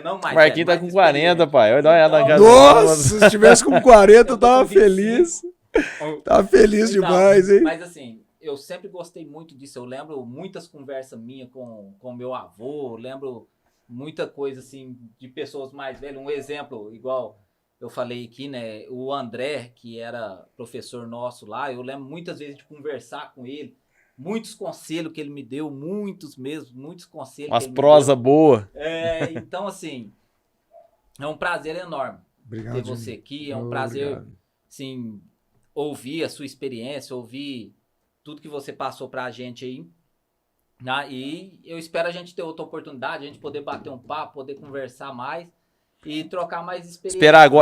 Não mais Marquinhos tá com 40, pai. Vai dar uma olhada na casa. Nossa, se estivesse com 40, eu tava feliz. Tava feliz demais, hein? Mas assim, eu sempre gostei muito disso. Eu lembro muitas conversas minhas com meu avô, lembro muita coisa assim de pessoas mais velhas. Um exemplo, igual eu falei aqui, né? O André, que era professor nosso lá, eu lembro muitas vezes de conversar com ele. Muitos conselhos que ele me deu, muitos conselhos. Umas prosa boa. Então, assim, é um prazer enorme ter você aqui. É um prazer, assim, ouvir a sua experiência, ouvir tudo que você passou pra gente aí. Né? E eu espero a gente ter outra oportunidade, a gente poder bater um papo, poder conversar mais e trocar mais experiência.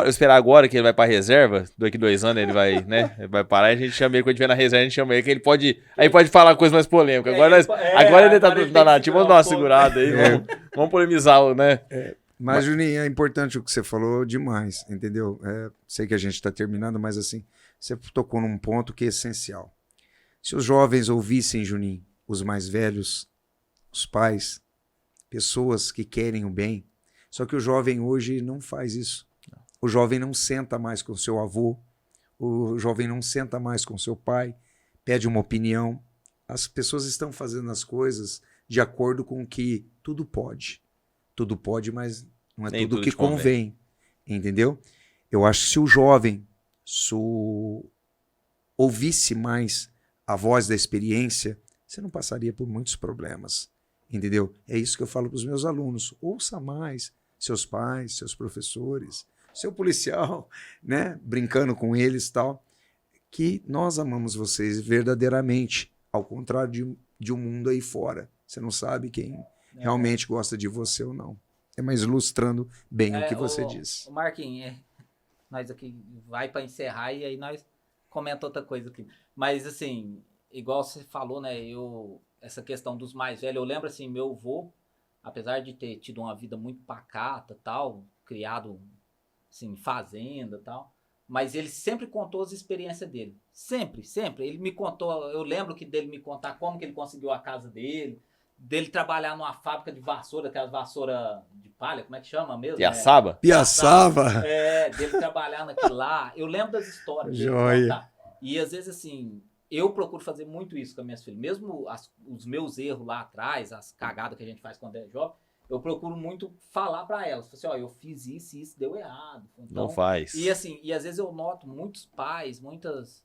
Esperar agora que ele vai pra reserva, daqui 2 anos ele vai, né? Ele vai parar e a gente chama ele, quando tiver na reserva, a gente chama ele, que ele pode. Aí pode falar coisa mais polêmica. Agora, agora ele tá na nativa, vamos dar uma segurada aí, vamos polemizar, né? Mas, Juninho, é importante o que você falou demais, entendeu? Sei que a gente está terminando, mas assim, você tocou num ponto que é essencial. Se os jovens ouvissem, Juninho, os mais velhos, os pais, pessoas que querem o bem, só que o jovem hoje não faz isso. O jovem não senta mais com seu avô, o jovem não senta mais com seu pai, pede uma opinião. As pessoas estão fazendo as coisas de acordo com que tudo pode. Tudo pode, mas não é tudo que convém. Entendeu? Eu acho que se o jovem ouvisse mais a voz da experiência, você não passaria por muitos problemas. Entendeu? É isso que eu falo para os meus alunos. Ouça mais seus pais, seus professores, seu policial, né? Brincando com eles e tal. Que nós amamos vocês verdadeiramente, ao contrário de um mundo aí fora. Você não sabe quem realmente gosta de você ou não. Mas ilustrando bem o que você disse. Marquinhos, nós aqui vai para encerrar e aí nós comenta outra coisa aqui. Mas assim, igual você falou, né? Essa questão dos mais velhos, eu lembro assim, meu avô, apesar de ter tido uma vida muito pacata, tal, criado assim, fazenda, tal, mas ele sempre contou as experiências dele. Sempre, sempre. Ele me contou, eu lembro dele me contar como que ele conseguiu a casa dele trabalhar numa fábrica de vassoura, aquelas vassouras de palha, como é que chama mesmo? Piaçaba? Piaçaba. Dele trabalhar naquilo lá. Eu lembro das histórias. Joia. E às vezes assim, eu procuro fazer muito isso com as minhas filhas. Mesmo os meus erros lá atrás, as cagadas que a gente faz quando é jovem, eu procuro muito falar pra elas. Assim, ó, eu fiz isso e isso deu errado. Então, não faz. E assim, e às vezes eu noto muitos pais, muitas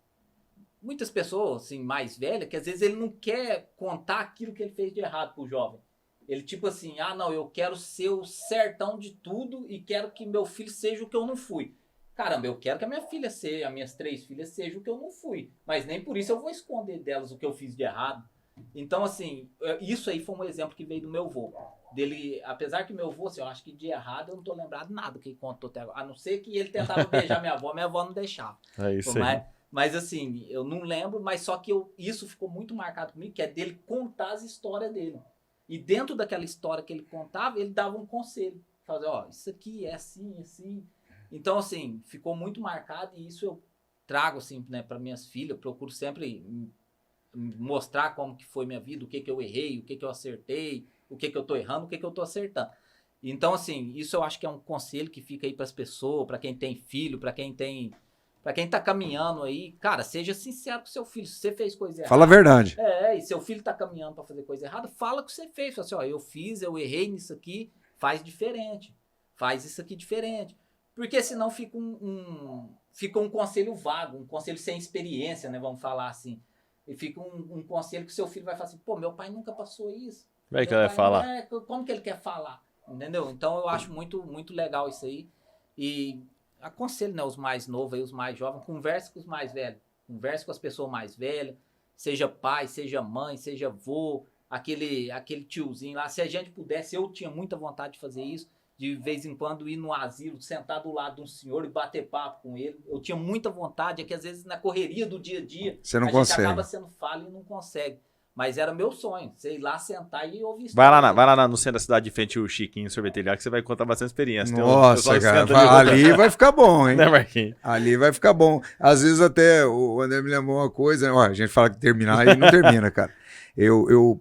pessoas assim, mais velhas, que às vezes ele não quer contar aquilo que ele fez de errado pro jovem. Ele tipo assim, não, eu quero ser o certão de tudo e quero que meu filho seja o que eu não fui. Caramba, eu quero que a minha filha seja, as minhas 3 filhas sejam o que eu não fui. Mas nem por isso eu vou esconder delas o que eu fiz de errado. Então, assim, isso aí foi um exemplo que veio do meu avô. Dele, apesar que meu avô, assim, eu acho que de errado eu não tô lembrado nada que ele contou até agora. A não ser que ele tentava beijar minha avó não deixava. É isso aí. Mas assim, eu não lembro, mas só que isso ficou muito marcado comigo, que é dele contar as histórias dele. E dentro daquela história que ele contava, ele dava um conselho. Fazer, isso aqui é assim, assim. Então, assim, ficou muito marcado e isso eu trago, assim, né, para minhas filhas. Eu procuro sempre mostrar como que foi minha vida, o que eu errei, o que eu acertei, o que eu tô errando, o que eu tô acertando. Então, assim, isso eu acho que é um conselho que fica aí para as pessoas, para quem tem filho, para quem tá caminhando aí, cara, seja sincero com seu filho. Se você fez coisa errada... Fala a verdade. E seu filho tá caminhando para fazer coisa errada, fala o que você fez. Fala assim, eu errei nisso aqui, faz diferente. Faz isso aqui diferente. Porque senão fica um conselho vago, um conselho sem experiência, né? Vamos falar assim. E fica um conselho que seu filho vai falar assim, meu pai nunca passou isso. Como é que ele vai falar? Como que ele quer falar? Entendeu? Então eu acho muito, muito legal isso aí. E aconselho, né, os mais novos aí, os mais jovens, converse com os mais velhos. Converse com as pessoas mais velhas. Seja pai, seja mãe, seja avô, aquele tiozinho lá. Se a gente pudesse, eu tinha muita vontade de fazer isso. De vez em quando ir no asilo, sentar do lado de um senhor e bater papo com ele. Eu tinha muita vontade, é que às vezes na correria do dia a dia, você não a consegue. gente acaba sendo falho e não consegue. Mas era meu sonho, você ir lá sentar e ouvir isso. Vai lá no centro da cidade de frente o Chiquinho sorveteria, que você vai contar bastante experiência. Nossa, cara, ali vai ficar bom, hein? Né, Marquinhos? Ali vai ficar bom. Às vezes até o André me lembrou uma coisa, a gente fala que terminar e não termina, cara. Eu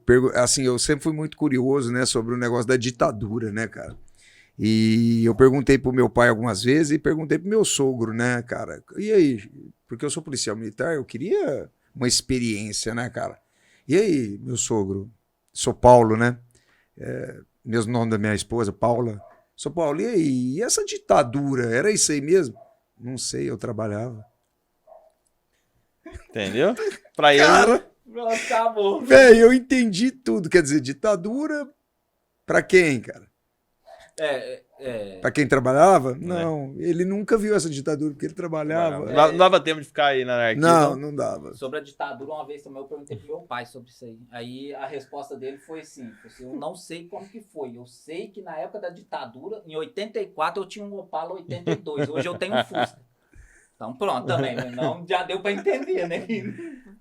sempre fui muito curioso, né, sobre o negócio da ditadura, né, cara? E eu perguntei pro meu pai algumas vezes e perguntei pro meu sogro, né, cara? E aí? Porque eu sou policial militar, eu queria uma experiência, né, cara? E aí, meu sogro? Sou Paulo, né? Mesmo nome da minha esposa, Paula. Sou Paulo, e aí? E essa ditadura? Era isso aí mesmo? Não sei, eu trabalhava. Entendeu? Pra ele... Cara, acabou. Velho, eu entendi tudo. Quer dizer, ditadura pra quem, cara? Pra quem trabalhava? Não, ele nunca viu essa ditadura, porque ele trabalhava. Não dava tempo de ficar aí na anarquia. Não, então. não dava. Sobre a ditadura, uma vez também eu perguntei pro meu pai sobre isso aí. Aí a resposta dele foi assim, eu não sei como que foi. Eu sei que na época da ditadura, em 84, eu tinha um Opala 82. Hoje eu tenho um Fusca. Então pronto, também. Não, já deu pra entender, né?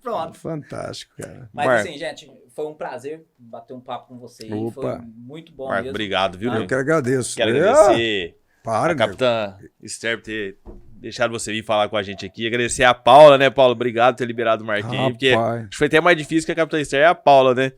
Pronto. Fantástico, cara. Mas Marco. assim, gente, foi um prazer bater um papo com você aí. Foi Opa. muito bom Marco, mesmo. obrigado, viu, Eu meu? que agradeço. Quero agradecer Para, a capitã Esther por ter deixado você vir falar com a gente aqui. Agradecer a Paula, né, Paulo? Obrigado por ter liberado o Marquinhos. Porque acho que foi até mais difícil que a capitã Esther é a Paula, né?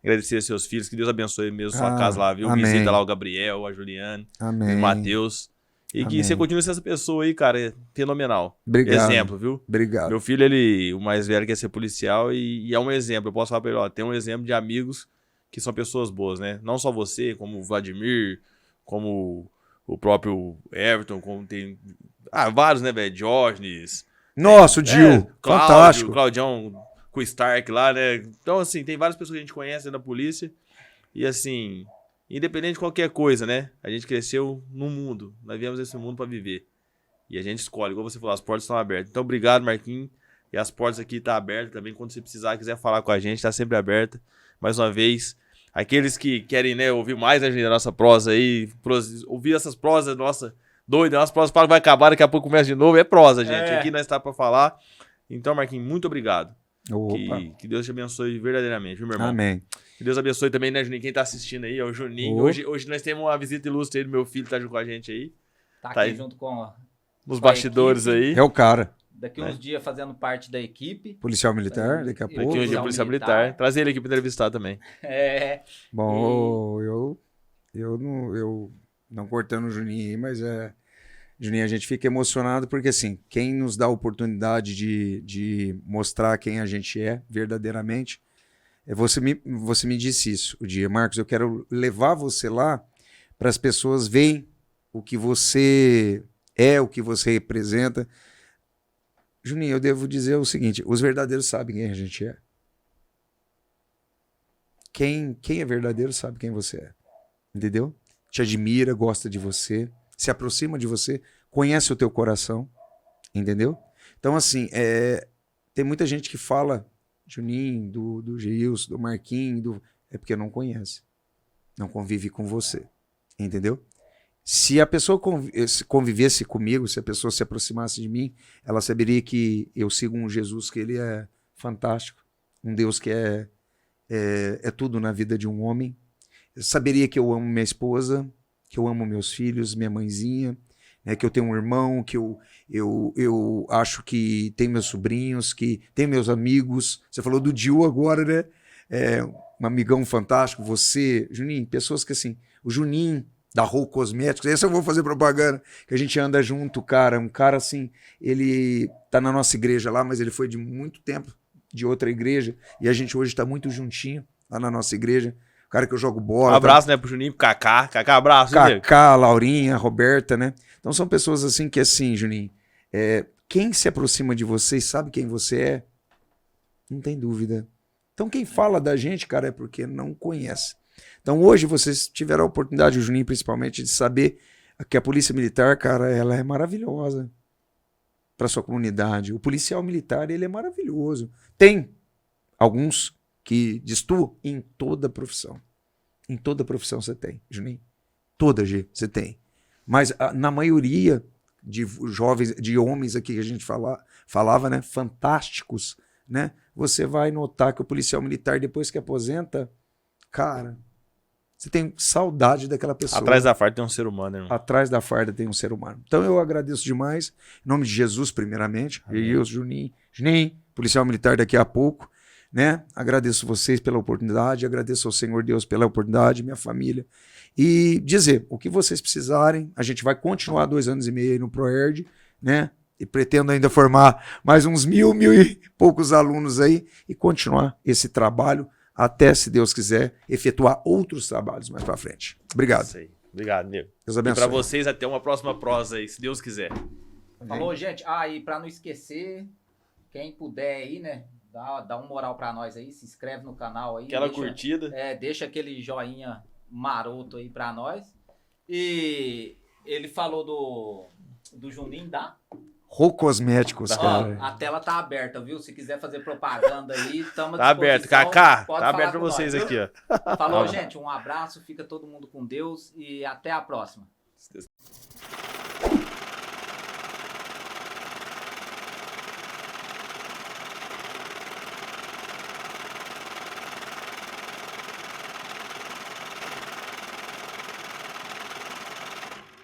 Agradecer a seus filhos, que Deus abençoe mesmo sua casa lá, viu? Amém. Visita lá o Gabriel, a Juliane, Amém. o Matheus. E que Amém. você continue sendo essa pessoa aí, cara, é fenomenal. Obrigado. Exemplo, viu? Obrigado. Meu filho, ele, o mais velho, quer ser policial e é um exemplo. Eu posso falar pra ele, ó, tem um exemplo de amigos que são pessoas boas, né? Não só você, como o Vladimir, como o próprio Everton, como tem... vários, né, velho? Diógenes. Nossa, o Dil. Fantástico. Claudião com o Stark lá, né? Então, assim, tem várias pessoas que a gente conhece na polícia e, assim... Independente de qualquer coisa, né? A gente cresceu no mundo. Nós viemos nesse mundo pra viver. E a gente escolhe. Igual você falou, as portas estão abertas. Então, obrigado, Marquinhos. E as portas aqui estão abertas também. Quando você precisar, quiser falar com a gente, tá sempre aberta. Mais uma vez, aqueles que querem, né, ouvir mais da nossa prosa aí, ouvir essas prosas, nossa, doida, nossa prosa fala que vai acabar, daqui a pouco começa de novo. É prosa, gente. Aqui nós tá pra falar. Então, Marquinhos, muito obrigado. Que Deus te abençoe verdadeiramente, viu, meu irmão? Amém. Que Deus abençoe também, né, Juninho? Quem tá assistindo aí é o Juninho. Hoje nós temos uma visita ilustre aí do meu filho, tá junto com a gente aí. Tá Tá aqui aí. junto com Nos bastidores equipe. aí. É o cara. daqui uns dias fazendo parte da equipe. Policial militar, daqui a Daqui pouco. Daqui hoje é policial militar. Trazer ele aqui pra entrevistar também. É. Bom, eu não cortando o Juninho aí, mas Juninho, a gente fica emocionado porque, assim, quem nos dá a oportunidade de mostrar quem a gente é verdadeiramente, você me disse isso o dia, Marcos, eu quero levar você lá para as pessoas verem o que você é, o que você representa. Juninho, eu devo dizer o seguinte, os verdadeiros sabem quem a gente é. Quem é verdadeiro sabe quem você é, entendeu? Te admira, gosta de você, se aproxima de você, conhece o teu coração, entendeu? Então, assim, tem muita gente que fala, Juninho, do Gilson, do Marquinhos, é porque não conhece, não convive com você, entendeu? Se a pessoa convivesse comigo, se a pessoa se aproximasse de mim, ela saberia que eu sigo um Jesus que ele é fantástico, um Deus que é tudo na vida de um homem. Eu saberia que eu amo minha esposa, que eu amo meus filhos, minha mãezinha, né, que eu tenho um irmão, que eu acho que tem meus sobrinhos, que tem meus amigos. Você falou do Dil agora, né? Um amigão fantástico, você, Juninho, pessoas que assim, o Juninho da Rô Cosméticos, esse eu vou fazer propaganda, que a gente anda junto, cara, um cara assim, ele tá na nossa igreja lá, mas ele foi de muito tempo de outra igreja, e a gente hoje tá muito juntinho lá na nossa igreja, o cara que eu jogo bola. Um abraço, né, pro Juninho, pro Kaká, abraço. Kaká, Laurinha, Roberta, né? Então são pessoas assim que assim, Juninho, quem se aproxima de você e sabe quem você é, não tem dúvida. Então quem fala da gente, cara, é porque não conhece. Então hoje vocês tiveram a oportunidade, o Juninho principalmente, de saber que a polícia militar, cara, ela é maravilhosa para sua comunidade. O policial militar, ele é maravilhoso. Tem alguns que destoam em toda profissão. Em toda profissão você tem, Juninho. Toda, G, você tem. Mas na maioria de jovens, de homens aqui que a gente falava, né, fantásticos, né, você vai notar que o policial militar, depois que aposenta, cara, você tem saudade daquela pessoa. Atrás da farda tem um ser humano, irmão. Atrás da farda tem um ser humano. Então eu agradeço demais, em nome de Jesus, primeiramente, eu, Juninho, policial militar daqui a pouco, né? Agradeço vocês pela oportunidade, agradeço ao Senhor Deus pela oportunidade, minha família. E dizer, o que vocês precisarem, a gente vai continuar 2 anos e meio aí no ProErd, né? E pretendo ainda formar mais uns 1.000 e poucos alunos aí e continuar esse trabalho até, se Deus quiser, efetuar outros trabalhos mais pra frente. Obrigado. Isso aí. Obrigado, nego. Deus E abençoe. pra vocês, até uma próxima prosa aí, se Deus quiser. Falou, gente. E pra não esquecer, quem puder aí, né? Dá uma moral pra nós aí, se inscreve no canal aí. Aquela curtida. Deixa aquele joinha maroto aí pra nós. E ele falou do Juninho da... Rô Cosméticos, Ó, cara. a tela tá aberta, viu? Se quiser fazer propaganda aí, tamo à Tá aberto. disposição. Kaká, Pode tá falar aberto pra com nós, vocês viu? aqui, ó. Falou, gente. Um abraço, fica todo mundo com Deus e até a próxima.